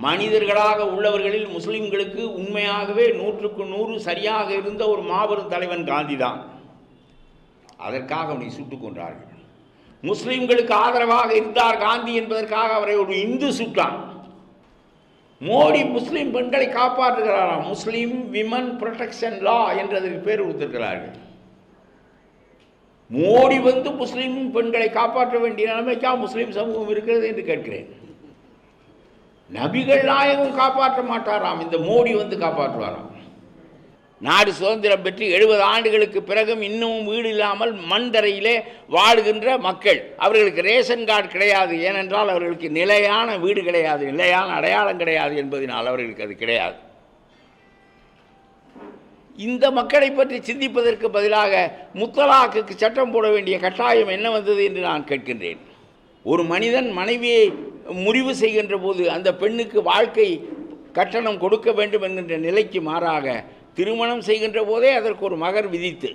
மனிதர்களாக உள்ளவர்களில் முஸ்லிம்களுக்கு உண்மையாகவே 100க்கு 100 சரியாக இருந்த ஒரு மாபெரும் தலைவன் காந்தி தான். அதற்காக அவனை சுட்டுக் கொன்றார்கள். முஸ்லிம்களுக்கு ஆதரவாக இருந்தார் காந்தி என்பதற்காக அவரை ஒரு இந்து சுட்டான். மோடி முஸ்லிம் பெண்களை காப்பாற்றுகிறாராம். முஸ்லிம் விமன் ப்ரொடெக்ஷன் லா என்றதற்கு பேர் கொடுத்திருக்கிறார்கள். மோடி வந்து முஸ்லிம் பெண்களை காப்பாற்ற வேண்டிய நிலைமைக்கா முஸ்லிம் சமூகம் இருக்கிறது என்று கேட்கிறேன். நபிகள் நாயகம் காப்பாற்ற மாட்டாராம், இந்த மோடி வந்து காப்பாற்றுவாராம். நாடு சுதந்திரம் பெற்று 70 ஆண்டுகளுக்கு பிறகும் இன்னமும் வீடு இல்லாமல் மண் தரையிலே வாழுகின்ற மக்கள், அவர்களுக்கு ரேஷன் கார்டு கிடையாது. ஏனென்றால் அவர்களுக்கு நிலையான வீடு கிடையாது, நிலையான அடையாளம் கிடையாது என்பதனால் அவர்களுக்கு அது கிடையாது. இந்த மக்களை பற்றி சிந்திப்பதற்கு பதிலாக முத்தலாக்குக்கு சட்டம் போட வேண்டிய கட்டாயம் என்ன வந்தது என்று நான் கேட்கின்றேன். ஒரு மனிதன் மனைவியை முறிவு செய்கின்ற போது அந்த பெண்ணுக்கு வாழ்க்கை கட்டணம் கொடுக்க வேண்டும் என்கின்ற நிலைக்கு மாறாக திருமணம் செய்கின்ற போதே அதற்கு ஒரு மகர் விதித்து,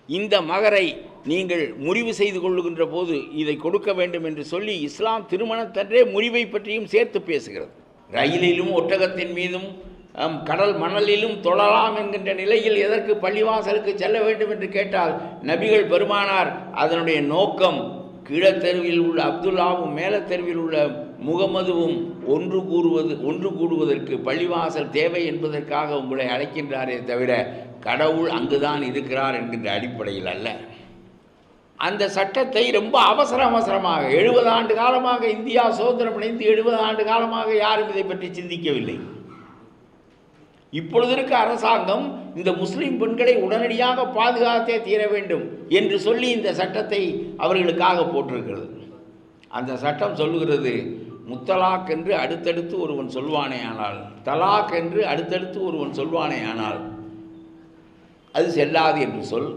இந்த மகரை நீங்கள் முறிவு செய்து கொள்ளுகின்ற போது இதை கொடுக்க வேண்டும் என்று சொல்லி இஸ்லாம் திருமணத்தன்றே முறிவை பற்றியும் சேர்த்து பேசுகிறது. ரயிலிலும் ஒட்டகத்தின் மீதும் கடல் மணலிலும் தொழலாம் என்கின்ற நிலையில் எதற்கு பள்ளிவாசலுக்கு செல்ல வேண்டும் என்று கேட்டால் நபிகள் பெருமானார் அதனுடைய நோக்கம் கீழத்தெருவில் உள்ள அப்துல்லாவும் மேலத்தெருவில் உள்ள முகமதுவும் ஒன்று கூடுவதற்கு பள்ளிவாசல் தேவை என்பதற்காக உங்களை அழைக்கின்றாரே தவிர கடவுள் அங்குதான் இருக்கிறார் என்கின்ற அடிப்படையில் அல்ல. அந்த சட்டத்தை ரொம்ப அவசரமாக 70 ஆண்டு காலமாக இந்தியா சுதந்திரம் அடைந்து 70 ஆண்டு காலமாக யாரும் இதை பற்றி சிந்திக்கவில்லை. இப்பொழுது இருக்க அரசாங்கம் இந்த முஸ்லிம் பெண்களை உடனடியாக பாதுகாத்தே தீர வேண்டும் என்று சொல்லி இந்த சட்டத்தை அவர்களுக்காக போட்டிருக்கிறது. அந்த சட்டம் சொல்லுகிறது, முத்தலாக் என்று அடுத்தடுத்து ஒருவன் சொல்வானே ஆனால், தலாக் என்று அடுத்தடுத்து ஒருவன் சொல்வானே ஆனால் அது செல்லாது என்று சொல்.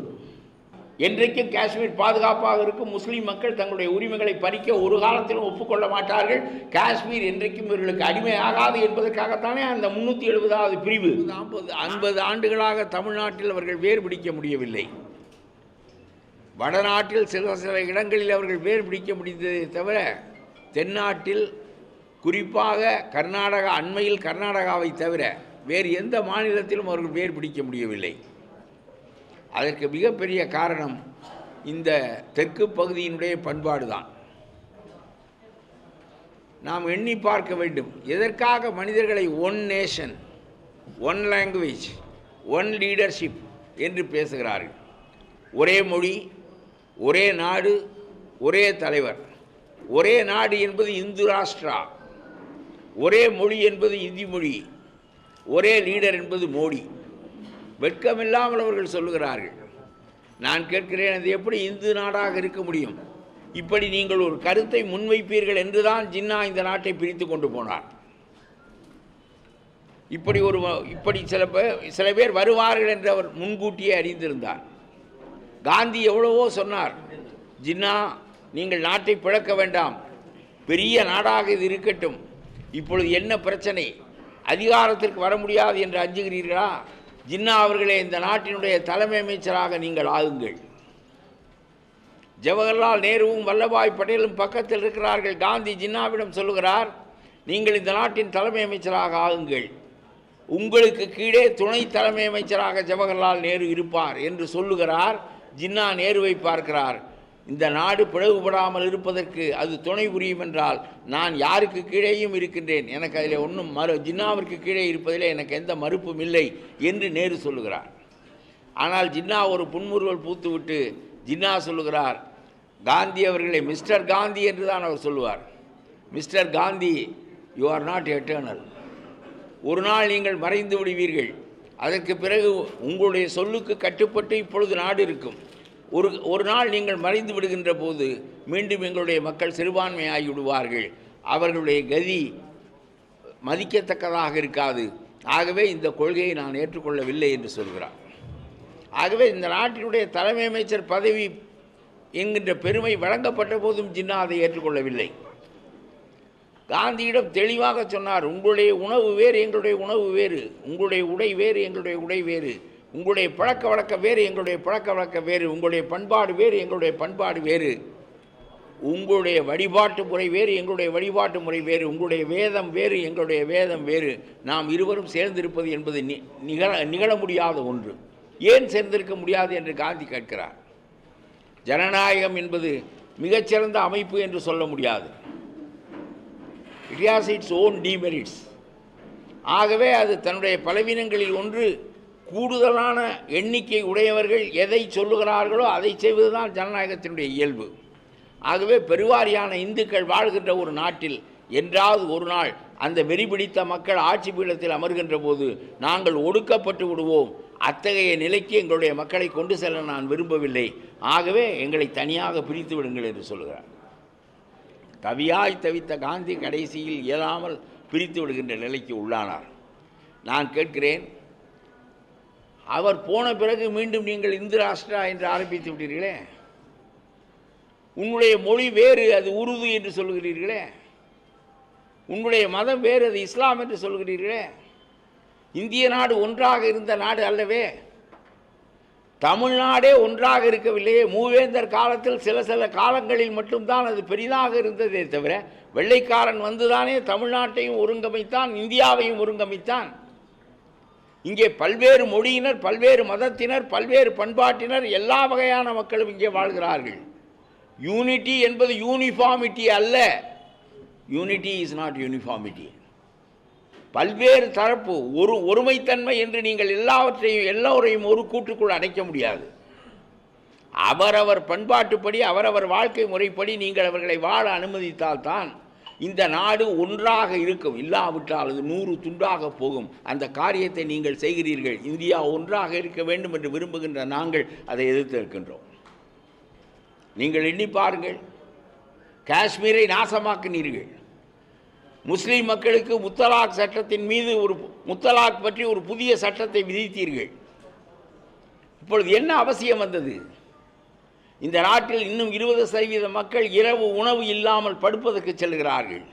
என்றைக்கும் காஷ்மீர் பாதுகாப்பாக இருக்கும். முஸ்லீம் மக்கள் தங்களுடைய உரிமைகளை பறிக்க ஒரு காலத்திலும் ஒப்புக்கொள்ள மாட்டார்கள். காஷ்மீர் என்றைக்கும் இவர்களுக்கு அடிமையாகாது என்பதற்காகத்தானே அந்த 370வது பிரிவு. 50 ஆண்டுகளாக தமிழ்நாட்டில் அவர்கள் வேறு பிடிக்க முடியவில்லை. வடநாட்டில் சில இடங்களில் அவர்கள் வேறு பிடிக்க முடிந்ததை தவிர தென்னாட்டில் குறிப்பாக கர்நாடகா, அண்மையில் கர்நாடகாவை தவிர வேறு எந்த மாநிலத்திலும் அவர்கள் வேறு பிடிக்க முடியவில்லை. அதற்கு மிகப்பெரிய காரணம் இந்த தெற்கு பகுதியினுடைய பண்பாடு தான். நாம் எண்ணி பார்க்க வேண்டும், எதற்காக மனிதர்களை one nation, one language, one leadership என்று பேசுகிறார்கள். ஒரே மொழி, ஒரே நாடு, ஒரே தலைவர். ஒரே நாடு என்பது இந்து ராஷ்டிரா, ஒரே மொழி என்பது இந்தி மொழி, ஒரே லீடர் என்பது மோடி. வெட்கமில்லாமல் அவர்கள் சொல்லுகிறார்கள். நான் கேட்கிறேன், அது எப்படி இந்து நாடாக இருக்க முடியும்? இப்படி நீங்கள் ஒரு கருத்தை முன்வைப்பீர்கள் என்றுதான் ஜின்னா இந்த நாட்டை பிரித்து கொண்டு போனார். இப்படி சில பேர் வருவார்கள் என்று அவர் முன்கூட்டியே அறிந்திருந்தார். காந்தி எவ்வளவோ சொன்னார், ஜின்னா நீங்கள் நாட்டை பிளக்க வேண்டாம், பெரிய நாடாக இது இருக்கட்டும். இப்பொழுது என்ன பிரச்சனை, அதிகாரத்திற்கு வர முடியாது என்று அஞ்சுகிறீர்களா? ஜின்னா அவர்களே, இந்த நாட்டினுடைய தலைமை அமைச்சராக நீங்கள் ஆகுங்கள். ஜவஹர்லால் நேருவும் வல்லபாய் பட்டேலும் பக்கத்தில் இருக்கிறார்கள். காந்தி ஜின்னாவிடம் சொல்லுகிறார், நீங்கள் இந்த நாட்டின் தலைமை அமைச்சராக ஆகுங்கள், உங்களுக்கு கீழே துணை தலைமை அமைச்சராக ஜவஹர்லால் நேரு இருப்பார் என்று சொல்லுகிறார். ஜின்னா நேருவை பார்க்கிறார். இந்த நாடு பிளவுபடாமல் இருப்பதற்கு அது துணை புரியும் என்றால் நான் யாருக்கு கீழேயும் இருக்கின்றேன், எனக்கு அதில் ஒன்றும் ஜின்னாவிற்கு கீழே இருப்பதில் எனக்கு எந்த மறுப்பும் இல்லை என்று நேரு சொல்லுகிறார். ஆனால் ஜின்னா ஒரு புன்முறுவல் பூத்துவிட்டு ஜின்னா சொல்லுகிறார், காந்தி அவர்களை மிஸ்டர் காந்தி என்று தான் அவர் சொல்லுவார். Mister Gandhi, you are not eternal. ஒரு நாள் நீங்கள் மறைந்து விடுவீர்கள், அதற்கு பிறகு உங்களுடைய சொல்லுக்கு கட்டுப்பட்டு இப்பொழுது நாடு இருக்கும். ஒரு நாள் நீங்கள் மறைந்து விடுகின்ற போது மீண்டும் எங்களுடைய மக்கள் சிறுபான்மையாகி விடுவார்கள், அவர்களுடைய கதி மதிக்கத்தக்கதாக இருக்காது. ஆகவே இந்த கொள்கையை நான் ஏற்றுக்கொள்ளவில்லை என்று சொல்கிறார். ஆகவே இந்த நாட்டினுடைய தலைமை அமைச்சர் பதவி என்கின்ற பெருமை வழங்கப்பட்ட போதும் ஜின்னா அதை ஏற்றுக்கொள்ளவில்லை. காந்தியிடம் தெளிவாக சொன்னார், உங்களுடைய உணவு வேறு எங்களுடைய உணவு வேறு, உங்களுடைய உடை வேறு எங்களுடைய உடை வேறு, உங்களுடைய பழக்க வழக்கம் வேறு எங்களுடைய பழக்க வழக்கம் வேறு, உங்களுடைய பண்பாடு வேறு எங்களுடைய பண்பாடு வேறு. உங்களுடைய வழிபாட்டு முறை வேறு, எங்களுடைய வழிபாட்டு முறை வேறு, உங்களுடைய வேதம் வேறு, எங்களுடைய வேதம் வேறு, நாம் இருவரும் சேர்ந்திருப்பது என்பது நிகழ முடியாத ஒன்று. ஏன் சேர்ந்திருக்க முடியாது என்று காந்தி கேட்கிறார். ஜனநாயகம் என்பது மிகச்சிறந்த அமைப்பு என்று சொல்ல முடியாது. It has its own demerits. ஆகவே அது தன்னுடைய பலவீனங்களில் ஒன்று, கூடுதலான எண்ணிக்கை உடையவர்கள் எதை சொல்லுகிறார்களோ அதை செய்வதுதான் ஜனநாயகத்தினுடைய இயல்பு. ஆகவே பெருவாரியான இந்துக்கள் வாழ்கின்ற ஒரு நாட்டில் என்றாவது ஒரு நாள் அந்த வெறி பிடித்த மக்கள் ஆட்சி பீடத்தில் அமர்கின்ற போது நாங்கள் ஒடுக்கப்பட்டு விடுவோம். அத்தகைய நிலைக்கு எங்களுடைய மக்களை கொண்டு செல்ல நான் விரும்பவில்லை. ஆகவே எங்களை தனியாக பிரித்து விடுங்கள் என்று சொல்கிறார். தவியாய் தவித்த காந்தி கடைசியில் இயலாமல் பிரித்து விடுகின்ற நிலைக்கு உள்ளானார். நான் கேட்கிறேன், அவர் போன பிறகு மீண்டும் நீங்கள் இந்து ராஷ்டிரா என்று ஆரம்பித்து விட்டீர்களே, உன்னுடைய மொழி வேறு, அது உருது என்று சொல்கிறீர்களே, உன்னுடைய மதம் வேறு, அது இஸ்லாம் என்று சொல்கிறீர்களே, இந்திய நாடு ஒன்றாக இருந்த நாடு அல்லவே, தமிழ்நாடே ஒன்றாக இருக்கவில்லையே, மூவேந்தர் காலத்தில் சில காலங்களில் மட்டும்தான் அது பெரிதாக இருந்ததே தவிர வெள்ளைக்காரன் வந்துதானே தமிழ்நாட்டையும் ஒருங்கமைத்தான், இந்தியாவையும் ஒருங்கமைத்தான். இங்கே பல்வேறு மொழியினர், பல்வேறு மதத்தினர், பல்வேறு பண்பாட்டினர், எல்லா வகையான மக்களும் இங்கே வாழ்கிறார்கள். யூனிட்டி என்பது யூனிஃபார்மிட்டி அல்ல. Unity is not uniformity. பல்வேறு தரப்பு ஒருமைத்தன்மை என்று நீங்கள் எல்லோரையும் ஒரு கூட்டுக்குள் அடைக்க முடியாது. அவரவர் பண்பாட்டுப்படி, அவரவர் வாழ்க்கை முறைப்படி நீங்கள் அவர்களை வாழ அனுமதித்தால்தான் இந்த நாடு ஒன்றாக இருக்கும். இல்லாவிட்டால் அது 100 துண்டாக போகும். அந்த காரியத்தை நீங்கள் செய்கிறீர்கள். இந்தியா ஒன்றாக இருக்க வேண்டும் என்று விரும்புகின்ற நாங்கள் அதை எதிர்த்து இருக்கின்றோம். நீங்கள் எண்ணி பாருங்கள், காஷ்மீரை நாசமாக்கினீர்கள். முஸ்லீம் மக்களுக்கு முத்தலாக் சட்டத்தின் மீது முத்தலாக் பற்றி ஒரு புதிய சட்டத்தை விதித்தீர்கள். இப்பொழுது என்ன அவசியம் வந்தது? இந்த நாட்டில் இன்னும் 20% மக்கள் இரவு உணவு இல்லாமல் படுப்பதற்கு செல்கிறார்கள்.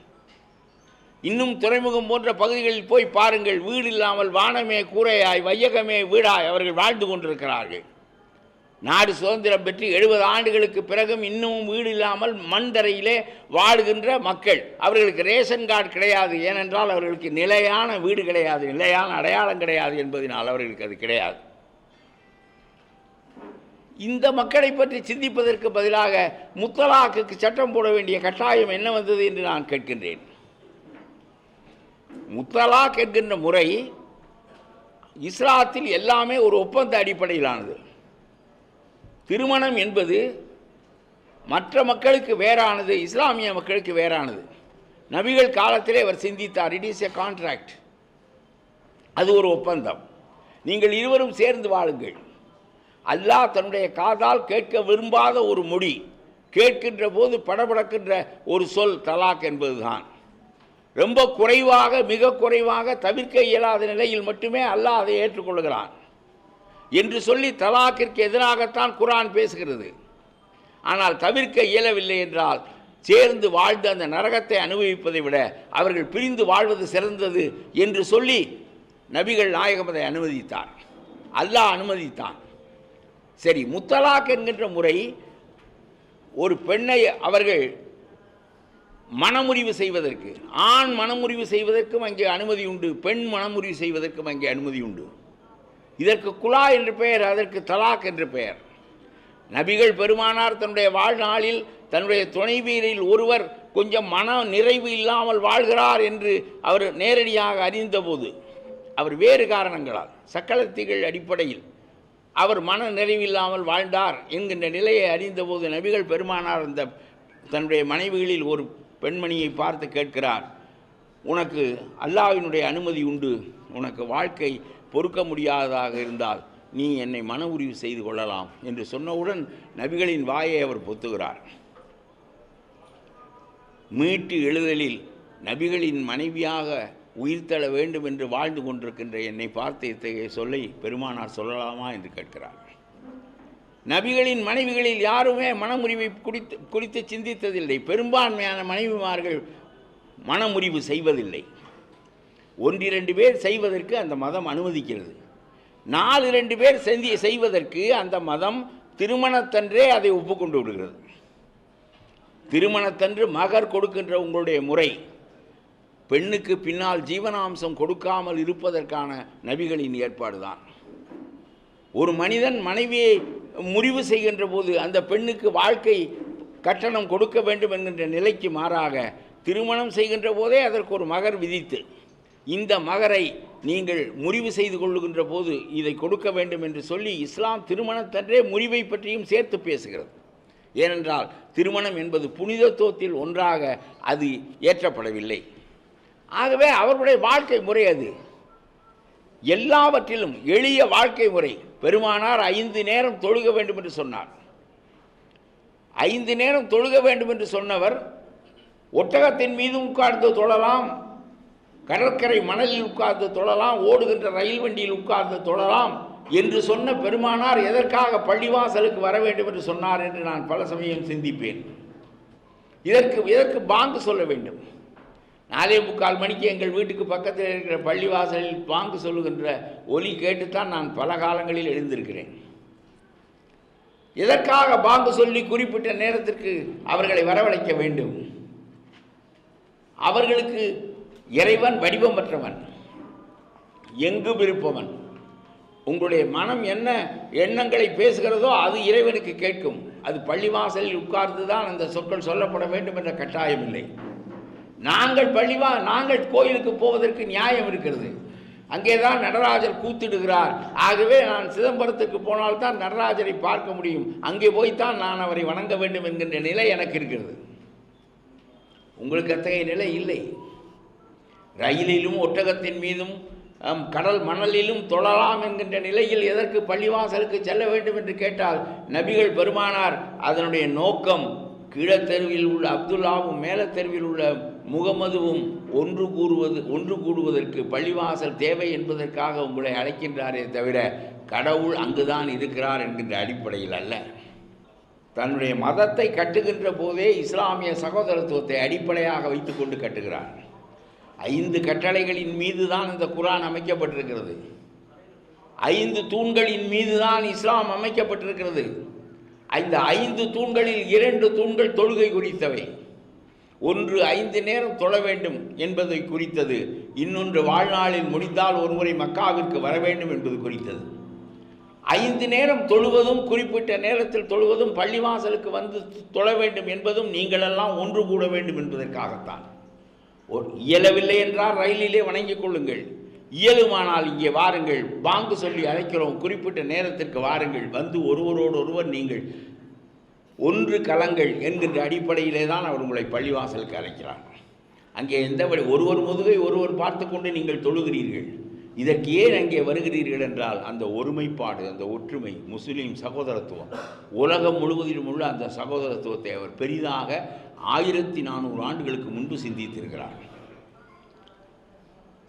இன்னும் துறைமுகம் போன்ற பகுதிகளில் போய் பாருங்கள், வீடு இல்லாமல் வானமே கூரையாய் வையகமே வீடாய் அவர்கள் வாழ்ந்து கொண்டிருக்கிறார்கள். நாடு சுதந்திரம் பெற்று 70 ஆண்டுகளுக்கு பிறகும் இன்னமும் வீடு இல்லாமல் மண் தரையிலே வாழ்கின்ற மக்கள். அவர்களுக்கு ரேஷன் கார்டு கிடையாது. ஏனென்றால் அவர்களுக்கு நிலையான வீடு கிடையாது, நிலையான அடையாளம் கிடையாது என்பதனால் அவர்களுக்கு அது கிடையாது. இந்த மக்களை பற்றி சிந்திப்பதற்கு பதிலாக முத்தலாக்குக்கு சட்டம் போட வேண்டிய கட்டாயம் என்ன வந்தது என்று நான் கேட்கின்றேன். முத்தலாக் என்கின்ற முறை இஸ்லாத்தில் எல்லாமே ஒரு ஒப்பந்த அடிப்படையிலானது. திருமணம் என்பது மற்ற மக்களுக்கு வேறானது, இஸ்லாமிய மக்களுக்கு வேறானது. நபிகள் காலத்திலே அவர் சிந்தித்தார். It is a contract. அது ஒரு ஒப்பந்தம். நீங்கள் இருவரும் சேர்ந்து வாழுங்கள். அல்லாஹ் தன்னுடைய காதால் கேட்க விரும்பாத ஒரு மொழி, கேட்கின்ற போது படபடக்கின்ற ஒரு சொல் தலாக் என்பதுதான். ரொம்ப குறைவாக, மிக குறைவாக, தவிர்க்க இயலாத நிலையில் மட்டுமே அல்லாஹ் அதை ஏற்றுக்கொள்கிறான் என்று சொல்லி தலாக்கிற்கு எதிராகத்தான் குர்ஆன் பேசுகிறது. ஆனால் தவிர்க்க இயலவில்லை என்றால் சேர்ந்து வாழ்ந்து அந்த நரகத்தை அனுபவிப்பதை விட அவர்கள் பிரிந்து வாழ்வது சிறந்தது என்று சொல்லி நபிகள் நாயகம் அதை அனுமதித்தார், அல்லாஹ் அனுமதித்தான். சரி, முத்தலாக் என்கின்ற முறை, ஒரு பெண்ணை அவர்கள் மனமுறிவு செய்வதற்கு, ஆண் மனமுறிவு செய்வதற்கும் அங்கே அனுமதி உண்டு, பெண் மனமுறிவு செய்வதற்கும் அங்கே அனுமதி உண்டு. இதற்கு குலா என்று பெயர், அதற்கு தலாக் என்று பெயர். நபிகள் பெருமானார் தன்னுடைய வாழ்நாளில் தன்னுடைய துணைவியரில் ஒருவர் கொஞ்சம் மன நிறைவு இல்லாமல் வாழ்கிறார் என்று அவர் நேரடியாக அறிந்தபோது, அவர் வேறு காரணங்களால் சக்களத்திகள் அடிப்படையில் அவர் மன நிறைவில்லாமல் வாழ்ந்தார் என்கின்ற நிலையை அறிந்தபோது நபிகள் பெருமானார் அந்த தன்னுடைய மனைவிகளில் ஒரு பெண்மணியை பார்த்து கேட்கிறார், உனக்கு அல்லாஹ்வினுடைய அனுமதி உண்டு, உனக்கு வாழ்க்கை பொறுக்க முடியாததாக இருந்தால் நீ என்னை மன உரிவு செய்து கொள்ளலாம் என்று சொன்னவுடன் நபிகளின் வாயை அவர் பொத்துகிறார். மீட்டு எழுதலில் நபிகளின் மனைவியாக உயிர்த்தெழ வேண்டும் என்று வாழ்ந்து கொண்டிருக்கின்ற என்னை பார்த்து இத்தகைய சொல்லை பெருமானார் சொல்லலாமா என்று கேட்கிறார். நபிகளின் மனைவிகளில் யாருமே மனமுறிவை குறித்து சிந்தித்ததில்லை. பெரும்பான்மையான மனைவிமார்கள் மனமுறிவு செய்வதில்லை. 1-2 பேர் செய்வதற்கு அந்த மதம் அனுமதிக்கிறது. 4-2 பேர் செய்வதற்கு அந்த மதம் திருமணத்தன்றே அதை ஒப்புக்கொண்டு விடுகிறது. திருமணத்தன்று மகர் கொடுக்கின்ற உங்களுடைய முறை பெண்ணுக்கு பின்னால் ஜீவனாம்சம் கொடுக்காமல் இருப்பதற்கான நபிகளின் ஏற்பாடுதான். ஒரு மனிதன் மனைவியை முறிவு செய்கின்ற போது அந்த பெண்ணுக்கு வாழ்க்கை கட்டணம் கொடுக்க வேண்டும் என்கின்ற நிலைக்கு மாறாக திருமணம் செய்கின்ற போதே அதற்கு ஒரு மகர் விதித்து இந்த மகரை நீங்கள் முறிவு செய்து கொள்ளுகின்ற போது இதை கொடுக்க வேண்டும் என்று சொல்லி இஸ்லாம் திருமணத்தன்றே முறிவை பற்றியும் சேர்த்து பேசுகிறது. ஏனென்றால் திருமணம் என்பது புனிதத்துவத்தில் ஒன்றாக அது ஏற்றப்படவில்லை. ஆகவே அவர்களுடைய வாழ்க்கை முறை அது எல்லாவற்றிலும் எளிய வாழ்க்கை முறை. பெருமானார் 5 நேரம் தொழுக வேண்டும் என்று சொன்னார். 5 நேரம் தொழுக வேண்டும் என்று சொன்னவர் ஒட்டகத்தின் மீது உட்கார்ந்து தொழலாம், கடற்கரை மணலில் உட்கார்ந்து தொழலாம், ஓடுகின்ற ரயில் வண்டியில் உட்கார்ந்து தொழலாம் என்று சொன்ன பெருமானார் எதற்காக பள்ளிவாசலுக்கு வர வேண்டும் என்று சொன்னார் என்று நான் பல சமயம் சிந்திப்பேன். இதற்கு பாங்கு சொல்ல வேண்டும். 4:45 மணிக்கு எங்கள் வீட்டுக்கு பக்கத்தில் இருக்கிற பள்ளிவாசலில் பாங்கு சொல்லுகின்ற ஒலி கேட்டுத்தான் நான் பல காலங்களில் எழுந்திருக்கிறேன். எதற்காக பாங்கு சொல்லி குறிப்பிட்ட நேரத்திற்கு அவர்களை வரவழைக்க வேண்டும்? அவர்களுக்கு இறைவன் வடிவமற்றவன், எங்கும் இருப்பவன். உங்களுடைய மனம் என்ன எண்ணங்களை பேசுகிறதோ அது இறைவனுக்கு கேட்கும். அது பள்ளிவாசலில் உட்கார்ந்து தான் அந்த சொற்கள் சொல்லப்பட வேண்டும் என்ற கட்டாயம் இல்லை. நாங்கள் கோயிலுக்கு போவதற்கு நியாயம் இருக்கிறது. அங்கேதான் நடராஜர் கூத்திடுகிறார். ஆகவே நான் சிதம்பரத்துக்கு போனால்தான் நடராஜரை பார்க்க முடியும், அங்கே போய்த்தான் நான் அவரை வணங்க வேண்டும் என்கின்ற நிலை எனக்கு இருக்கிறது. உங்களுக்கு அத்தகைய நிலை இல்லை. ரயிலிலும் ஒட்டகத்தின் மீதும் கடல் மணலிலும் தொழலாம் என்கின்ற நிலையில் எதற்கு பள்ளிவாசலுக்கு செல்ல வேண்டும் என்று கேட்டால் நபிகள் பெருமானார் அதனுடைய நோக்கம் கீழத்தெருவில் உள்ள அப்துல்லாவும் மேலத்தெருவில் உள்ள முகமதுவும் ஒன்று கூடுவதற்கு பள்ளிவாசல் தேவை என்பதற்காக உங்களை அழைக்கின்றாரே தவிர கடவுள் அங்குதான் இருக்கிறார் என்கின்ற அடிப்படையில் அல்ல. தன்னுடைய மதத்தை கட்டுகின்ற போதே இஸ்லாமிய சகோதரத்துவத்தை அடிப்படையாக வைத்துக்கொண்டு கட்டுகிறார். 5 கட்டளைகளின் மீது தான் இந்த குர்ஆன் அமைக்கப்பட்டிருக்கிறது. 5 தூண்களின் மீது தான் இஸ்லாம் அமைக்கப்பட்டிருக்கிறது. இந்த 5 தூண்களில் 2 தூண்கள் தொழுகை குறித்தவை. ஒன்று 5 நேரம் தொழ வேண்டும் என்பதை குறித்தது, இன்னொன்று வாழ்நாளில் முடிந்தால் ஒரு முறை மக்காவிற்கு வர வேண்டும் என்பது குறித்தது. 5 நேரம் தொழுவதும் குறிப்பிட்ட நேரத்தில் தொழுவதும் பள்ளிவாசலுக்கு வந்து தொழ வேண்டும் என்பதும் நீங்களெல்லாம் ஒன்று கூட வேண்டும் என்பதற்காகத்தான். இயலவில்லை என்றால் ரயிலிலே வணங்கிக் கொள்ளுங்கள், இயலுமானால் இங்கே வாருங்கள், பாங்கு சொல்லி அழைக்கிறோம், குறிப்பிட்ட நேரத்திற்கு வாருங்கள், வந்து ஒருவரோடு ஒருவர் நீங்கள் ஒன்று கலங்கள் என்கின்ற அடிப்படையிலே தான் அவர் உங்களை பள்ளிவாசலுக்கு அழைக்கிறார். அங்கே எந்த ஒருவர் முதுகை ஒருவர் பார்த்து கொண்டு நீங்கள் தொழுகிறீர்கள். இதற்கு ஏன் அங்கே வருகிறீர்கள் என்றால் அந்த ஒருமைப்பாடு, அந்த ஒற்றுமை, முஸ்லீம் சகோதரத்துவம், உலகம் முழுவதிலும் உள்ள அந்த சகோதரத்துவத்தை அவர் பெரிதாக 1400 ஆண்டுகளுக்கு முன்பு சிந்தித்திருக்கிறார்.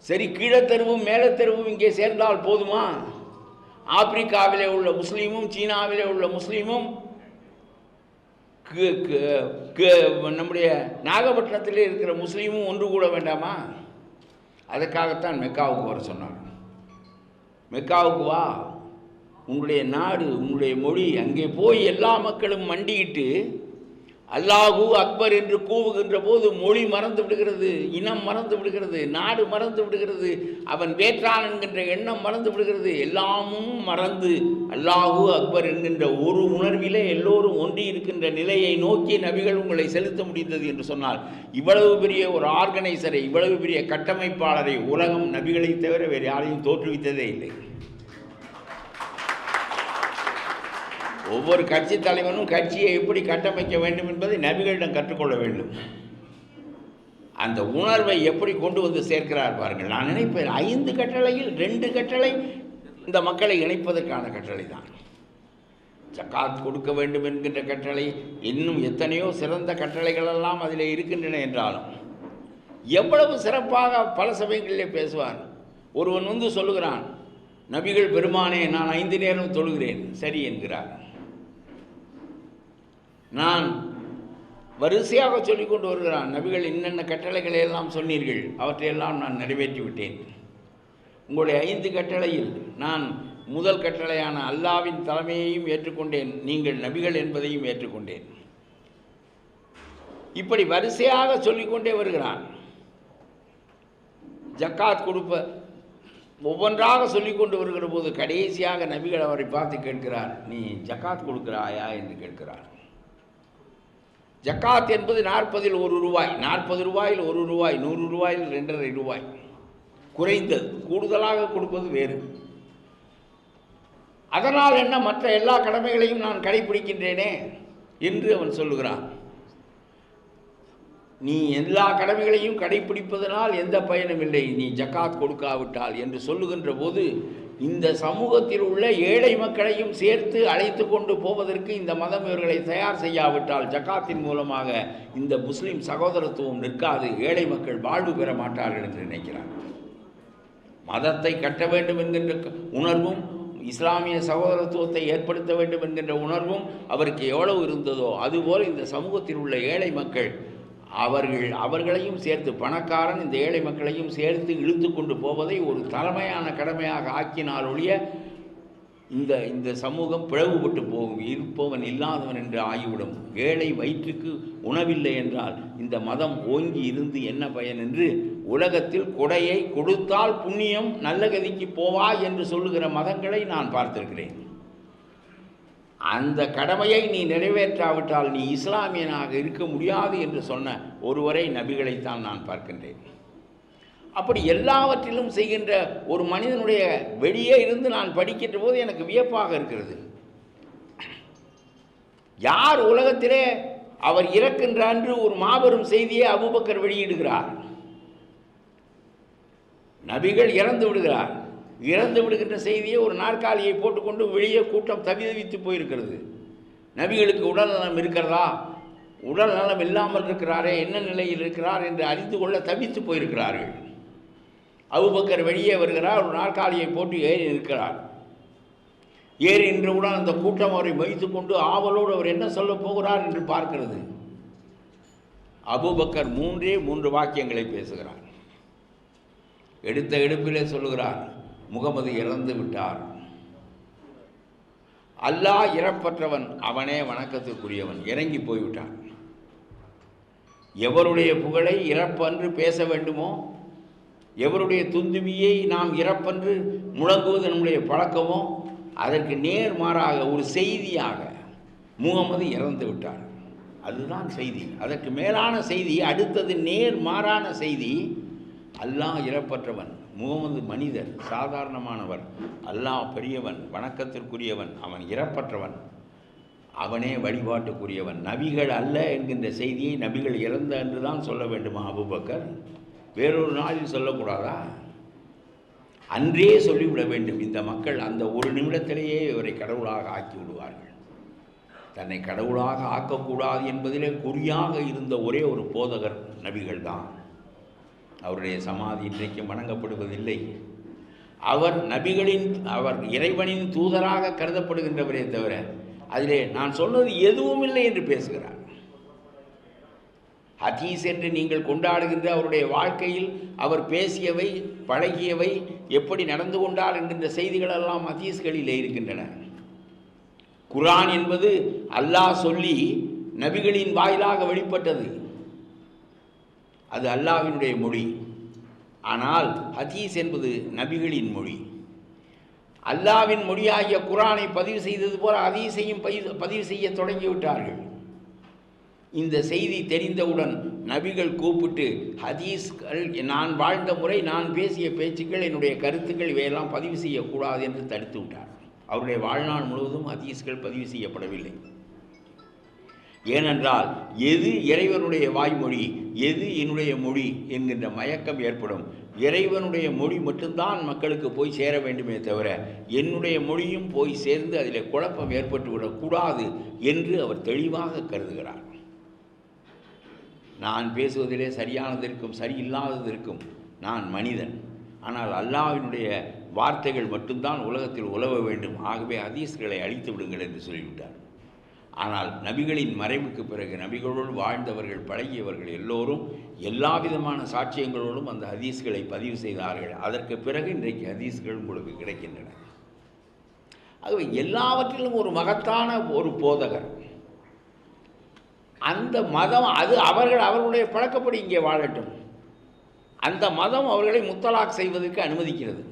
சரி, கீழத்தெருவும் மேலத்தெருவும் இங்கே சேர்ந்தால் போதுமா? ஆப்பிரிக்காவிலே உள்ள முஸ்லீமும் சீனாவிலே உள்ள முஸ்லீமும் நம்முடைய நாகப்பட்டினத்திலே இருக்கிற முஸ்லீமும் ஒன்று கூட வேண்டாமா? அதற்காகத்தான் மெக்காவுக்கு வர சொன்னார். மெக்காவுக்கு வா, உங்களுடைய நாடு, உங்களுடைய மொழி, அங்கே போய் எல்லா மக்களும் மண்டியிட்டு அல்லாஹு அக்பர் என்று கூவுகின்ற போது மொழி மறந்து விடுகிறது, இனம் மறந்து விடுகிறது, நாடு மறந்து விடுகிறது, அவன் வேற்றான் என்கின்ற எண்ணம் மறந்து விடுகிறது. எல்லாமும் மறந்து அல்லாஹு அக்பர் என்கின்ற ஒரு உணர்விலே எல்லோரும் ஒன்றி இருக்கின்ற நிலையை நோக்கி நபிகள் உங்களை செலுத்த முடிந்தது என்று சொன்னால், இவ்வளவு பெரிய ஒரு ஆர்கனைசரை, இவ்வளவு பெரிய கட்டமைப்பாளரை உலகம் நபிகளை தவிர வேறு யாரையும் தோற்றுவித்ததே இல்லை. ஒவ்வொரு கட்சி தலைவனும் கட்சியை எப்படி கட்டமைக்க வேண்டும் என்பதை நபிகளிடம் கற்றுக்கொள்ள வேண்டும். அந்த உணர்வை எப்படி கொண்டு வந்து சேர்க்கிறார் பாருங்கள். நான் நினைப்பேன் 5 கட்டளையில் 2 கட்டளை இந்த மக்களை இணைப்பதற்கான கட்டளை தான். ஜக்காத் கொடுக்க வேண்டும் என்கின்ற கட்டளை, இன்னும் எத்தனையோ சிறந்த கட்டளைகளெல்லாம் அதில் இருக்கின்றன என்றாலும் எவ்வளவு சிறப்பாக பல சமயங்களிலே பேசுவார். ஒருவன் வந்து சொல்லுகிறான், நபிகள் பெருமானே நான் 5 நேரம் தொழுகிறேன். சரி என்கிறார். நான் வரிசையாக சொல்லிக் கொண்டு வருகிறான், நபிகள் இன்னென்ன கட்டளைகளை எல்லாம் சொன்னீர்கள், அவற்றையெல்லாம் நான் நிறைவேற்றி விட்டேன். உங்களுடைய 5 கட்டளையில் நான் முதல் கட்டளையான அல்லாவின் தலைமையையும் ஏற்றுக்கொண்டேன், நீங்கள் நபிகள் என்பதையும் ஏற்றுக்கொண்டேன். இப்படி வரிசையாக சொல்லிக்கொண்டே வருகிறான். ஜக்காத் கொடுப்ப ஒவ்வொன்றாக சொல்லிக்கொண்டு வருகிற போது கடைசியாக நபிகள் அவரை பார்த்து கேட்கிறார், நீ ஜக்காத் கொடுக்கிறாயா என்று கேட்கிறார். ஜக்காத் என்பது 40 1 ரூபாய், 40 ரூபாயில் 1 ரூபாய், 100 ரூபாயில் 2.5 ரூபாய், குறைந்தது. கூடுதலாக கொடுப்பது வேறு. அதனால் என்ன, மற்ற எல்லா கடமைகளையும் நான் கடைபிடிக்கின்றேனே என்று அவன் சொல்லுகிறான். நீ எல்லா கடமைகளையும் கடைபிடிப்பதனால் எந்த பயனும் இல்லை, நீ ஜக்காத் கொடுக்காவிட்டால் என்று சொல்லுகின்ற போது, இந்த சமூகத்தில் உள்ள ஏழை மக்களையும் சேர்த்து அழைத்து கொண்டு போவதற்கு இந்த மதம் இவர்களை தயார் செய்யாவிட்டால் ஜக்காத்தின் மூலமாக இந்த முஸ்லிம் சகோதரத்துவம் நிற்காது, ஏழை மக்கள் வாழ்வு பெற மாட்டார்கள் என்று நினைக்கிறார். மதத்தை கட்ட வேண்டும் என்கின்ற உணர்வும், இஸ்லாமிய சகோதரத்துவத்தை ஏற்படுத்த வேண்டும் என்கின்ற உணர்வும் அவருக்கு எவ்வளவு இருந்ததோ அதுபோல் இந்த சமூகத்தில் உள்ள ஏழை மக்கள் அவர்களையும் சேர்த்து, பணக்காரன் இந்த ஏழை மக்களையும் சேர்த்து இழுத்து கொண்டு போவதை ஒரு தலைமையான கடமையாக ஆக்கினால் ஒழிய இந்த சமூகம் பிளவுபட்டு போகும், இருப்பவன் இல்லாதவன் என்று ஆகிவிடும். ஏழை வயிற்றுக்கு உணவில்லை என்றால் இந்த மதம் ஓங்கி இருந்து என்ன பயன் என்று உலகத்தில் கொடையை கொடுத்தால் புண்ணியம் நல்ல கதிக்கு போவாய் என்று சொல்லுகிற மதங்களை நான் பார்த்திருக்கிறேன். அந்த கடமையை நீ நிறைவேற்றாவிட்டால் நீ இஸ்லாமியனாக இருக்க முடியாது என்று சொன்ன ஒருவரை நபிகளைத்தான் நான் பார்க்கின்றேன். அப்படி எல்லாவற்றிலும் செய்கின்ற ஒரு மனிதனுடைய வெளியே இருந்து நான் படிக்கின்ற போது எனக்கு வியப்பாக இருக்கிறது. யார் உலகத்திலே அவர் இறக்கின்ற அன்று ஒரு மாபெரும் செய்தியை அபூபக்கர் வெளியிடுகிறார். நபிகள் இறந்து விடுகிறார். இறந்து விடுகின்ற செய்தியை ஒரு நாற்காலியை போட்டுக்கொண்டு வெளியே கூட்டம் தவித்து போயிருக்கிறது. நபிகளுக்கு உடல் நலம் இருக்கிறதா, உடல் நலம் இல்லாமல் இருக்கிறாரே, என்ன நிலையில் இருக்கிறார் என்று அறிந்து கொள்ள தவித்து போயிருக்கிறார்கள். அபூபக்கர் வெளியே வருகிறார், ஒரு நாற்காலியை போட்டு ஏறி நிற்கிறார். ஏறி நின்றவுடன் அந்த கூட்டம் அவரை வைத்து கொண்டு ஆவலோடு அவர் என்ன சொல்ல போகிறார் என்று பார்க்கிறது. அபூபக்கர் 3 வாக்கியங்களை பேசுகிறார். எடுத்த எடுப்பிலே சொல்லுகிறார், முகமது இறந்து விட்டார், அல்லாஹ் இறப்பற்றவன், அவனே வணக்கத்துக்குரியவன், இறங்கி போய்விட்டான். எவருடைய புகழை இறப்பன்று பேச வேண்டுமோ, எவருடைய துந்துவியை நாம் இறப்பன்று முழங்குவது நம்முடைய பழக்கமோ, அதற்கு நேர்மாறாக ஒரு செய்தியாக முகமது இறந்து விட்டார், அதுதான் செய்தி. அதற்கு மேலான செய்தி அடுத்தது, நேர்மாறான செய்தி, அல்லாஹ் இறப்பற்றவன், முகமது மனிதர், சாதாரணமானவர், அல்லாஹ் பெரியவன், வணக்கத்திற்குரியவன், அவன் இறப்பற்றவன், அவனே வழிபாட்டுக்குரியவன், நபிகள் அல்ல என்கின்ற செய்தியை நபிகள் இறந்த என்று தான் சொல்ல வேண்டுமா அபூபக்கர்? வேறொரு நாளில் சொல்லக்கூடாதா? அன்றே சொல்லிவிட வேண்டும். இந்த மக்கள் அந்த ஒரு நிமிடத்திலேயே இவரை கடவுளாக ஆக்கி விடுவார்கள். தன்னை கடவுளாக ஆக்கக்கூடாது என்பதிலே குறியாக இருந்த ஒரே ஒரு போதகர் நபிகள் தான். அவருடைய சமாதி இன்றைக்கு வணங்கப்படுவதில்லை. அவர் அவர் இறைவனின் தூதராக கருதப்படுகின்றவரே தவிர அதிலே நான் சொன்னது எதுவும் இல்லை என்று பேசுகிறார். ஹதீஸ் என்று நீங்கள் கொண்டாடுகின்ற அவருடைய வாழ்க்கையில் அவர் பேசியவை, பழகியவை, எப்படி நடந்து கொண்டார் என்கின்ற செய்திகள் எல்லாம் ஹதீஸ்களிலே இருக்கின்றன. குர்ஆன் என்பது அல்லாஹ் சொல்லி நபிகளின் வாயிலாக வெளிப்பட்டது, அது அல்லாஹ்வினுடைய மொழி. ஆனால் ஹதீஸ் என்பது நபிகளின் மொழி. அல்லாஹ்வின் மொழியாகிய குர்ஆனை பதிவு செய்தது போல ஹதீஸையும் பதிவு செய்ய தொடங்கிவிட்டார்கள். இந்த செய்தி தெரிந்தவுடன் நபிகள் கூப்பிட்டு, ஹதீஸ்கள், நான் வாழ்ந்த முறை, நான் பேசிய பேச்சுக்கள், என்னுடைய கருத்துக்கள் இவையெல்லாம் பதிவு செய்யக்கூடாது என்று தடுத்து விட்டார். அவருடைய வாழ்நாள் முழுவதும் ஹதீஸ்கள் பதிவு செய்யப்படவில்லை. ஏனென்றால் எது இறைவனுடைய வாய்மொழி, எது என்னுடைய மொழி என்கின்ற மயக்கம் ஏற்படும். இறைவனுடைய மொழி மட்டும்தான் மக்களுக்கு போய் சேர வேண்டுமே தவிர என்னுடைய மொழியும் போய் சேர்ந்து அதில் குழப்பம் ஏற்பட்டுவிடக்கூடாது என்று அவர் தெளிவாக கருதுகிறார். நான் பேசுவதிலே சரியானதற்கும் சரியில்லாததற்கும் நான் மனிதன், ஆனால் அல்லாஹ்வினுடைய வார்த்தைகள் மட்டும்தான் உலகத்தில் உலவ வேண்டும், ஆகவே ஹதீஸ்களை அழித்து விடுங்கள் என்று சொல்லிவிட்டார். ஆனால் நபிகளின் மறைவுக்கு பிறகு நபிகளோடு வாழ்ந்தவர்கள், பழகியவர்கள் எல்லோரும் எல்லா விதமான சாட்சியங்களோடும் அந்த ஹதீஸ்களை பதிவு செய்தார்கள். அதற்கு பிறகு இன்றைக்கு ஹதீஸ்கள் உங்களுக்கு கிடைக்கின்றன. ஆகவே எல்லாவற்றிலும் ஒரு மகத்தான ஒரு போதகர். அந்த மதம் அது அவர்களுடைய பழக்கப்படி இங்கே வாழட்டும். அந்த மதம் அவர்களை முத்தலாக் செய்வதற்கு அனுமதிக்கிறது.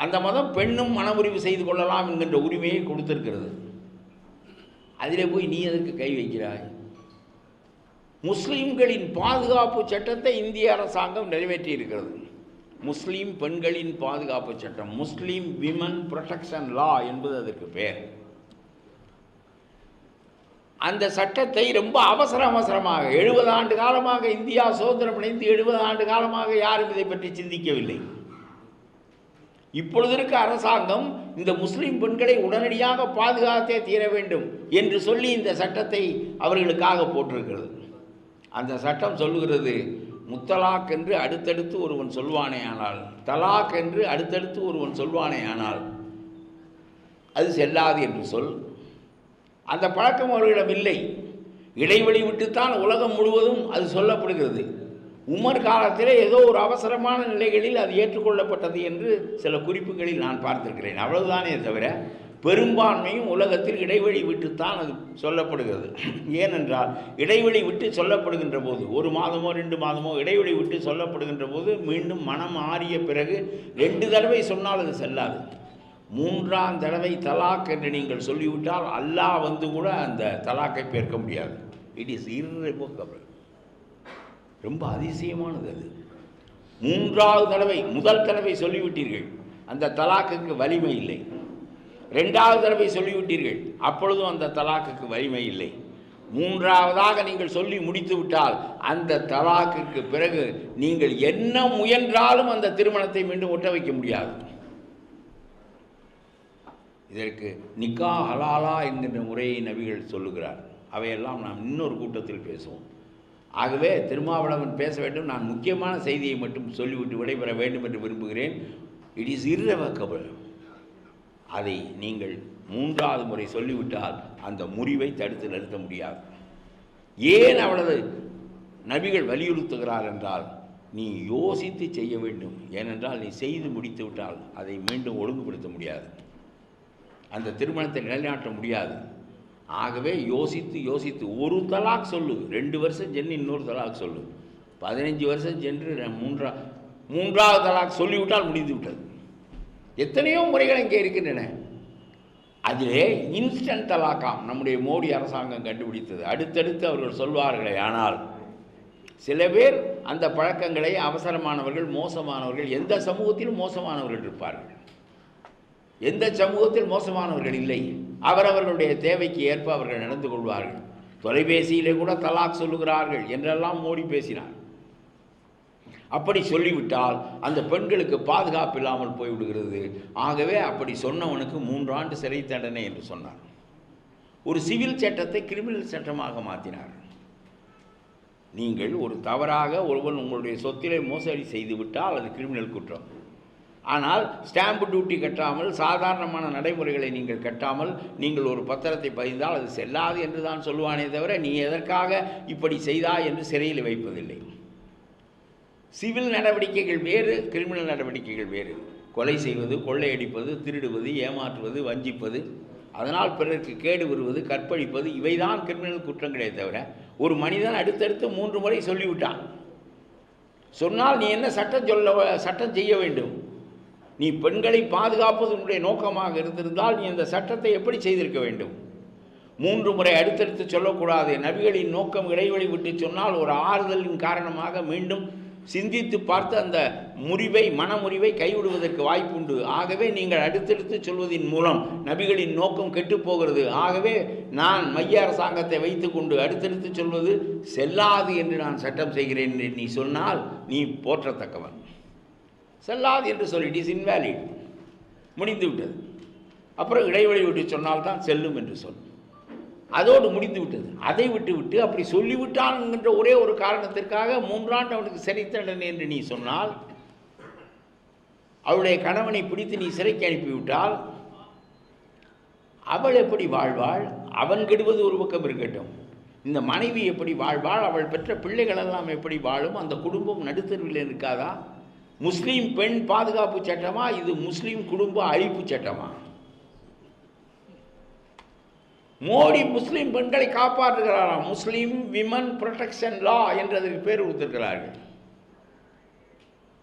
அந்த மதம் பெண்ணும் மனமுறிவு செய்து கொள்ளலாம் என்கின்ற உரிமையை கொடுத்திருக்கிறது. அதிலே போய் நீ எதற்கு கை வைக்கிறாய்? முஸ்லீம்களின் பாதுகாப்பு சட்டத்தை இந்திய அரசாங்கம் நிறைவேற்றி இருக்கிறது. முஸ்லீம் பெண்களின் பாதுகாப்பு சட்டம், முஸ்லீம் விமன் ப்ரொடெக்ஷன் லா என்பது அதற்கு பெயர். அந்த சட்டத்தை ரொம்ப அவசரமாக 70 ஆண்டு காலமாக இந்தியா சுதந்திரம் அடைந்து 70 ஆண்டு காலமாக யாரும் இதை பற்றி சிந்திக்கவில்லை. இப்பொழுது இருக்க அரசாங்கம் இந்த முஸ்லீம் பெண்களை உடனடியாக பாதுகாத்தே தீர வேண்டும் என்று சொல்லி இந்த சட்டத்தை அவர்களுக்காக போட்டிருக்கிறது. அந்த சட்டம் சொல்லுகிறது, முத்தலாக் என்று அடுத்தடுத்து ஒருவன் சொல்வானே ஆனால், தலாக் என்று அடுத்தடுத்து ஒருவன் சொல்வானே ஆனால் அது செல்லாது என்று சொல். அந்த பழக்கம் அவர்களிடம் இல்லை. இடைவெளி விட்டுத்தான் உலகம் முழுவதும் அது சொல்லப்படுகிறது. உமர் காலத்திலே ஏதோ ஒரு அவசரமான நிலைகளில் அது ஏற்றுக்கொள்ளப்பட்டது என்று சில குறிப்புகளில் நான் பார்த்திருக்கிறேன். அவ்வளவுதானே தவிர பெரும்பான்மையும் உலகத்தில் இடைவெளி விட்டுத்தான் அது சொல்லப்படுகிறது. ஏனென்றால் இடைவெளி விட்டு சொல்லப்படுகின்ற போது 1 மாதமோ 2 மாதமோ இடைவெளி விட்டு சொல்லப்படுகின்ற போது மீண்டும் மனம் ஆறிய பிறகு 2 தடவை சொன்னால் அது செல்லாது. 3ஆம் தடவை தலாக் என்று நீங்கள் சொல்லிவிட்டால் அல்லாஹ் வந்து கூட அந்த தலாக்கை பேர்க்க முடியாது. It is irrevocable. ரொம்ப அதிசயமானது அது. 3ஆவது தடவை, முதல் தடவை சொல்லிவிட்டீர்கள், அந்த தலாக்குக்கு வலிமை இல்லை. 2ஆவது தடவை சொல்லிவிட்டீர்கள், அப்பொழுதும் அந்த தலாக்குக்கு வலிமை இல்லை. 3ஆவதாக நீங்கள் சொல்லி முடித்து விட்டால் அந்த தலாக்குக்கு பிறகு நீங்கள் என்ன முயன்றாலும் அந்த திருமணத்தை மீண்டும் ஒட்ட வைக்க முடியாது. இதற்கு நிக்கா ஹலாலா என்கின்ற முறையை நபிகள் சொல்லுகிறார். அவையெல்லாம் நாம் இன்னொரு கூட்டத்தில் பேசுவோம். ஆகவே திருமாவளவன் பேச வேண்டும். நான் முக்கியமான செய்தியை மட்டும் சொல்லிவிட்டு விடைபெற வேண்டும் என்று விரும்புகிறேன். It is irrevocable. அதை நீங்கள் 3ஆவது முறை சொல்லிவிட்டால் அந்த முறிவை தடுத்து நிறுத்த முடியாது. ஏன் அவ்வளவு நபிகள் வலியுறுத்துகிறார் என்றால், நீ யோசித்து செய்ய வேண்டும். ஏனென்றால் நீ செய்து முடித்து விட்டால் அதை மீண்டும் ஒழுங்குபடுத்த முடியாது, அந்த திருமணத்தை நிலைநாட்ட முடியாது. ஆகவே யோசித்து ஒரு தலாக் சொல்லு, 2 வருஷம் சென்று இன்னொரு தலாக் சொல்லு, 15 வருஷம் சென்று 3ஆவது தலாக் சொல்லிவிட்டால் முடிந்து விட்டது. எத்தனையோ முறைகள் இங்கே இருக்கின்றன. அதிலே இன்ஸ்டன்ட் தலாக்காம் நம்முடைய மோடி அரசாங்கம் கண்டுபிடித்தது. அடுத்தடுத்து அவர்கள் சொல்வார்களே, ஆனால் சில பேர் அந்த பழக்கங்களை, அவசரமானவர்கள், மோசமானவர்கள், எந்த சமூகத்திலும் மோசமானவர்கள் இருப்பார்கள், எந்த சமூகத்தில் மோசமானவர்கள் இல்லை. அவரவர்களுடைய தேவைக்கு ஏற்ப அவர்கள் நடந்து கொள்வார்கள். தொலைபேசியிலே கூட தலாக் சொல்லுகிறார்கள் என்றெல்லாம் மோடி பேசினார். அப்படி சொல்லிவிட்டால் அந்த பெண்களுக்கு பாதுகாப்பு இல்லாமல் போய்விடுகிறது. ஆகவே அப்படி சொன்னவனுக்கு 3 ஆண்டு சிறை தண்டனை என்று சொன்னார். ஒரு சிவில் சட்டத்தை கிரிமினல் சட்டமாக மாற்றினார். நீங்கள் ஒரு தவறாக ஒருவன் உங்களுடைய சொத்திலே மோசடி செய்துவிட்டால் அது கிரிமினல் குற்றம். ஆனால் ஸ்டாம்பு டியூட்டி கட்டாமல், சாதாரணமான நடைமுறைகளை நீங்கள் கட்டாமல் நீங்கள் ஒரு பத்திரத்தை பதிந்தால் அது செல்லாது என்று தான் சொல்லுவானே தவிர நீ எதற்காக இப்படி செய்தாய் என்று சிறையில் வைப்பதில்லை. சிவில் நடவடிக்கைகள் வேறு, கிரிமினல் நடவடிக்கைகள் வேறு. கொலை செய்வது, கொள்ளையடிப்பது, திருடுவது, ஏமாற்றுவது, வஞ்சிப்பது, அதனால் பிறருக்கு கேடு வருவது, கற்பழிப்பது, இவைதான் கிரிமினல் குற்றங்களே தவிர ஒரு மனிதன் அடுத்தடுத்து 3 முறை சொல்லிவிட்டான் சொன்னால் நீ என்ன சட்டம் செய்ய வேண்டும்? நீ பெண்களை பாதுகாப்பது உன்னுடைய நோக்கமாக இருந்திருந்தால் நீ இந்த சட்டத்தை எப்படி செய்திருக்க வேண்டும்? 3 முறை அடுத்தடுத்து சொல்லக்கூடாது. நபிகளின் நோக்கம் இடைவெளி விட்டு சொன்னால் ஒரு ஆறுதலின் காரணமாக மீண்டும் சிந்தித்து பார்த்து அந்த மனமுறிவை கைவிடுவதற்கு வாய்ப்புண்டு. ஆகவே நீங்கள் அடுத்தடுத்து சொல்வதின் மூலம் நபிகளின் நோக்கம் கெட்டுப்போகிறது. ஆகவே நான் மைய அரசாங்கத்தை வைத்துக்கொண்டு அடுத்தடுத்து சொல்வது செல்லாது என்று நான் சட்டம் செய்கிறேன் என்று நீ சொன்னால் நீ போற்றத்தக்கவன். செல்லாது என்று சொல்லி இட் இஸ் இன்வேலிட், முடிந்து விட்டது. அப்புறம் இடைவெளி விட்டு சொன்னால்தான் செல்லும் என்று சொல், அதோடு முடிந்து விட்டது. அதை விட்டு அப்படி சொல்லிவிட்டான் என்கின்ற ஒரே ஒரு காரணத்திற்காக 3 ஆண்டு அவனுக்கு சிறை தண்டனை என்று நீ சொன்னால், அவளுடைய கணவனை பிடித்து நீ சிறைக்கு அனுப்பிவிட்டால் அவள் எப்படி வாழ்வாள்? அவன் கெடுவது ஒரு பக்கம் இருக்கட்டும், இந்த மனைவி எப்படி வாழ்வாள்? அவள் பெற்ற பிள்ளைகளெல்லாம் எப்படி வாழும்? அந்த குடும்பம் நடுத்தருவில் இருக்காதா? முஸ்லீம் பெண் பாதுகாப்பு சட்டமா இது? முஸ்லீம் குடும்ப அழிப்பு சட்டமா? மோடி முஸ்லீம் பெண்களை காப்பாற்றுகிறாராம். முஸ்லீம் விமன் ப்ரொடெக்ஷன் லா என்று அதற்கு பேர் கொடுத்திருக்கிறார்கள்.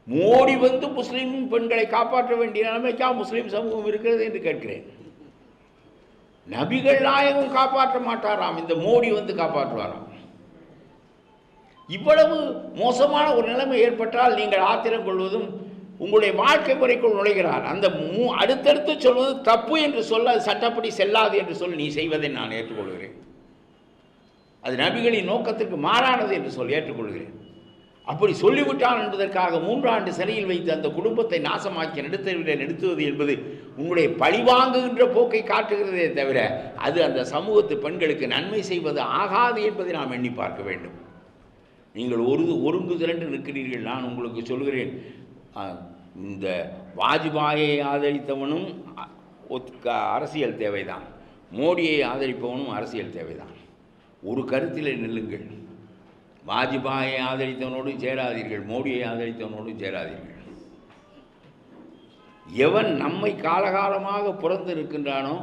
மோடி வந்து முஸ்லீம் பெண்களை காப்பாற்ற வேண்டிய நிலைமைக்கா முஸ்லீம் சமூகம் இருக்கிறது என்று கேட்கிறேன். நபிகள் நாயகம் காப்பாற்ற மாட்டாராம், இந்த மோடி வந்து காப்பாற்றுவாராம். இவ்வளவு மோசமான ஒரு நிலைமை ஏற்பட்டால் நீங்கள் ஆத்திரம் கொள்வதும் உங்களுடைய வாழ்க்கை முறைக்குள் நுழைகிறார். அந்த அடுத்தடுத்து சொல்வது தப்பு என்று சொல்ல, சட்டப்படி செல்லாது என்று சொல்லி நீ செய்வதை நான் ஏற்றுக்கொள்கிறேன். அது நபிகளின் நோக்கத்திற்கு மாறானது என்று சொல்லி ஏற்றுக்கொள்கிறேன். அப்படி சொல்லிவிட்டான் என்பதற்காக 3 ஆண்டு சிறையில் வைத்து அந்த குடும்பத்தை நாசமாக்கி நிறுத்துவது என்பது உங்களுடைய பழிவாங்குகின்ற போக்கை காட்டுகிறதே தவிர அது அந்த சமூகத்து பெண்களுக்கு நன்மை செய்வது ஆகாது என்பதை நாம் எண்ணி பார்க்க வேண்டும். நீங்கள் ஒருங்கு திரண்டு நிற்கிறீர்கள். நான் உங்களுக்கு சொல்கிறேன், இந்த வாஜ்பாயை ஆதரித்தவனும் அரசியல் தேவைதான், மோடியை ஆதரிப்பவனும் அரசியல் தேவைதான். ஒரு கருத்தில் நில்லுங்கள். வாஜ்பாயை ஆதரித்தவனோடு சேராதீர்கள், மோடியை ஆதரித்தவனோடு சேராதீர்கள். எவன் நம்மை காலகாலமாக புறந்து இருக்கின்றானோ,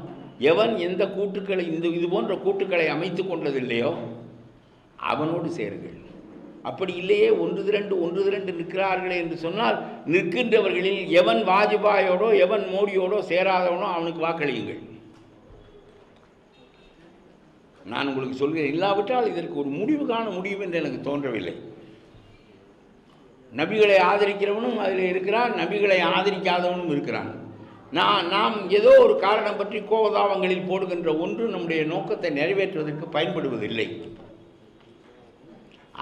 எவன் எந்த கூட்டுக்களை இது போன்ற கூட்டுக்களை அமைத்து கொண்டதில்லையோ அவனோடு சேருங்கள். அப்படி இல்லையே ஒன்று திரண்டு நிற்கிறார்களே என்று சொன்னால், நிற்கின்றவர்களில் எவன் வாஜ்பாயோடோ எவன் மோடியோடோ சேராதவனோ அவனுக்கு வாக்களியுங்கள். நான் உங்களுக்கு சொல்கிறேன். இல்லாவிட்டால் இதற்கு ஒரு முடிவு காண முடியும் என்று எனக்கு தோன்றவில்லை. நபிகளை ஆதரிக்கிறவனும் அதில் இருக்கிறான், நபிகளை ஆதரிக்காதவனும் இருக்கிறான். நாம் ஏதோ ஒரு காரணம் பற்றி கோபதாபங்களில் போடுகின்ற ஒன்று நம்முடைய நோக்கத்தை நிறைவேற்றுவதற்கு பயன்படுவதில்லை.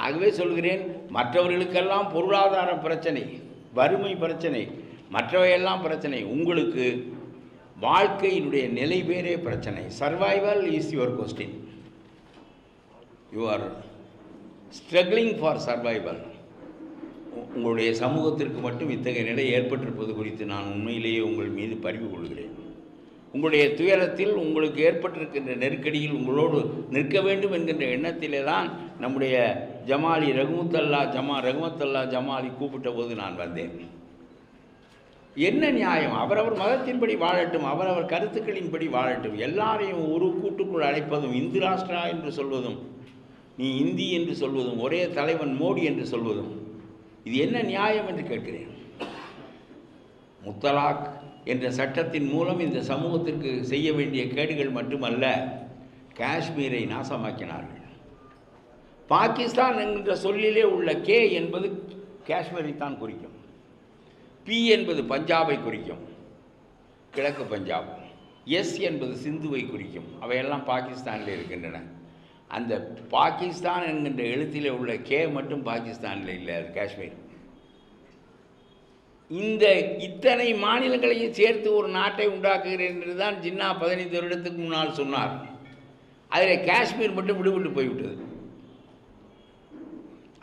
ஆகவே சொல்கிறேன், மற்றவர்களுக்கெல்லாம் பொருளாதார பிரச்சனை, வறுமை பிரச்சனை, மற்றவையெல்லாம் பிரச்சனை, உங்களுக்கு வாழ்க்கையினுடைய நிலை பேரே பிரச்சனை. Survival is your question. You are struggling for survival. உங்களுடைய சமூகத்திற்கு மட்டும் இத்தகைய நிலை ஏற்பட்டிருப்பது குறித்து நான் உண்மையிலேயே உங்கள் மீது பரிவு கொள்கிறேன். உங்களுடைய துயரத்தில், உங்களுக்கு ஏற்பட்டிருக்கின்ற நெருக்கடியில் உங்களோடு நிற்க வேண்டும் என்கின்ற எண்ணத்திலே தான் நம்முடைய ஜமாலி ரகுமத்தல்லா ஜமாலி கூப்பிட்ட போது நான் வந்தேன். என்ன நியாயம்? அவரவர் மதத்தின்படி வாழட்டும், அவரவர் கருத்துக்களின்படி வாழட்டும். எல்லாரையும் ஒரு கூட்டுக்குள் அழைப்பதும், இந்து ராஷ்டிரா என்று சொல்வதும், நீ இந்தி என்று சொல்வதும், ஒரே தலைவன் மோடி என்று சொல்வதும், இது என்ன நியாயம் என்று கேட்கிறேன். முத்தலாக் என்ற சட்டத்தின் மூலம் இந்த சமூகத்திற்கு செய்ய வேண்டிய கேடுகள் மட்டுமல்ல, காஷ்மீரை நாசமாக்கினார்கள். பாகிஸ்தான் என்கின்ற சொல்லிலே உள்ள கே என்பது காஷ்மீரைத்தான் குறிக்கும், பி என்பது பஞ்சாபை குறிக்கும், கிழக்கு பஞ்சாப், எஸ் என்பது சிந்துவை குறிக்கும். அவையெல்லாம் பாகிஸ்தானில் இருக்கின்றன. அந்த பாகிஸ்தான் என்கின்ற எழுத்திலே உள்ள கே மட்டும் பாகிஸ்தானில் இல்லை, அது காஷ்மீர். இந்த இத்தனை மாநிலங்களையும் சேர்த்து ஒரு நாட்டை உண்டாக்குகிறேன் என்று தான் ஜின்னா 15 வருடத்துக்கு முன்னால் சொன்னார். அதில் காஷ்மீர் மட்டும் விடுபட்டு போய்விட்டது.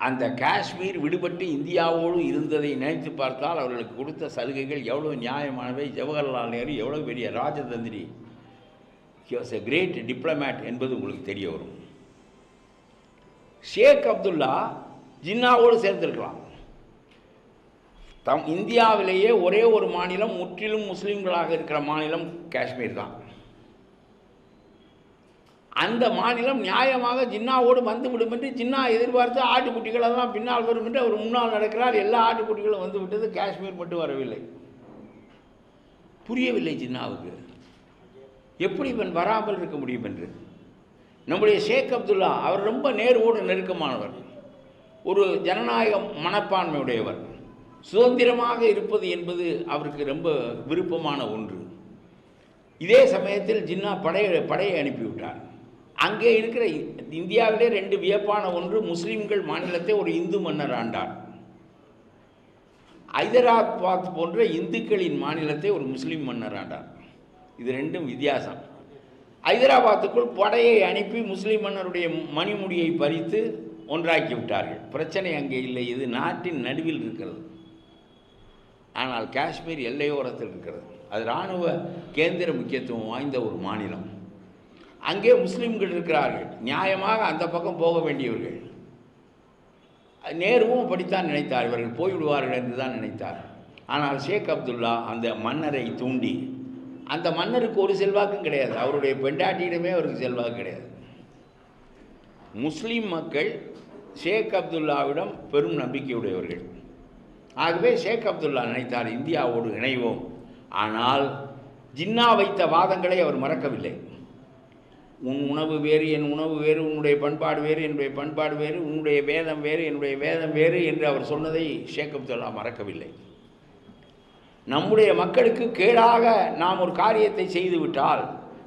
அந்த காஷ்மீர் விடுபட்டு இந்தியாவோடு இருந்ததை நினைத்து பார்த்தால் அவர்களுக்கு கொடுத்த சலுகைகள் எவ்வளோ நியாயமானவை. ஜவஹர்லால் நேரு எவ்வளோ பெரிய ராஜதந்திரி, he was a great diplomat என்பது உங்களுக்கு தெரிய வரும். ஷேக் அப்துல்லா ஜின்னாவோடு சேர்ந்திருக்கலாம். இந்தியாவிலேயே ஒரே ஒரு மாநிலம் முற்றிலும் முஸ்லீம்களாக இருக்கிற மாநிலம் காஷ்மீர் தான். அந்த மாநிலம் நியாயமாக ஜின்னாவோடு வந்துவிடும் என்று ஜின்னா எதிர்பார்த்து ஆட்டுக்குட்டிகள் எல்லாம் பின்னால் வரும் என்று அவர் முன்னால் நடக்கிறார். எல்லா ஆட்டுக்குட்டிகளும் வந்து விட்டது, காஷ்மீர் மட்டும் வரவில்லை. புரியவில்லை ஜின்னாவுக்கு, எப்படி இவன் வராமல் இருக்க முடியும் என்று. நம்முடைய ஷேக் அப்துல்லா அவர் ரொம்ப நேர்வோடு நெருக்கமானவர், ஒரு ஜனநாயக மனப்பான்மையுடையவர். சுதந்திரமாக இருப்பது என்பது அவருக்கு ரொம்ப விருப்பமான ஒன்று. இதே சமயத்தில் ஜின்னா படையை அனுப்பிவிட்டார். அங்கே இருக்கிற இந்தியாவிலே 2 வியப்பான ஒன்று, முஸ்லீம்கள் மாநிலத்தை ஒரு இந்து மன்னர் ஆண்டார். ஹைதராபாத் போன்ற இந்துக்களின் மாநிலத்தை ஒரு முஸ்லீம் மன்னர் ஆண்டார். இது 2ம் வித்தியாசம். ஹைதராபாத்துக்குள் படையை அனுப்பி முஸ்லீம் மன்னருடைய மணிமுடியை பறித்து ஒன்றாக்கி விட்டார்கள். பிரச்சனை அங்கே இல்லை, இது நாட்டின் நடுவில் இருக்கிறது. ஆனால் காஷ்மீர் எல்லையோரத்தில் இருக்கிறது. அது இராணுவ கேந்திர முக்கியத்துவம் வாய்ந்த ஒரு மாநிலம். அங்கே முஸ்லீம்கள் இருக்கிறார்கள், நியாயமாக அந்த பக்கம் போக வேண்டியவர்கள். நேருவும் அப்படித்தான் நினைத்தார், இவர்கள் போய்விடுவார்கள் என்று தான் நினைத்தார். ஆனால் ஷேக் அப்துல்லா அந்த மன்னரை தூண்டி அந்த மன்னருக்கு ஒரு செல்வாக்கும் கிடையாது, அவருடைய பெண்டாட்டியிடமே அவருக்கு செல்வாக்கு கிடையாது. முஸ்லீம் மக்கள் ஷேக் அப்துல்லாவிடம் பெரும் நம்பிக்கையுடையவர்கள். ஆகவே ஷேக் அப்துல்லா நினைத்தார் இந்தியாவோடு இணைவோம். ஆனால் ஜின்னா வைத்த வாதங்களை அவர் மறக்கவில்லை. உன் உணவு வேறு, என் உணவு வேறு, உன்னுடைய பண்பாடு வேறு, என்னுடைய பண்பாடு வேறு, உன்னுடைய வேதம் வேறு, என்னுடைய வேதம் வேறு என்று அவர் சொன்னதை ஷேக் அப்துல்லா மறக்கவில்லை. நம்முடைய மக்களுக்கு கேடாக நாம் ஒரு காரியத்தை செய்துவிட்டால்,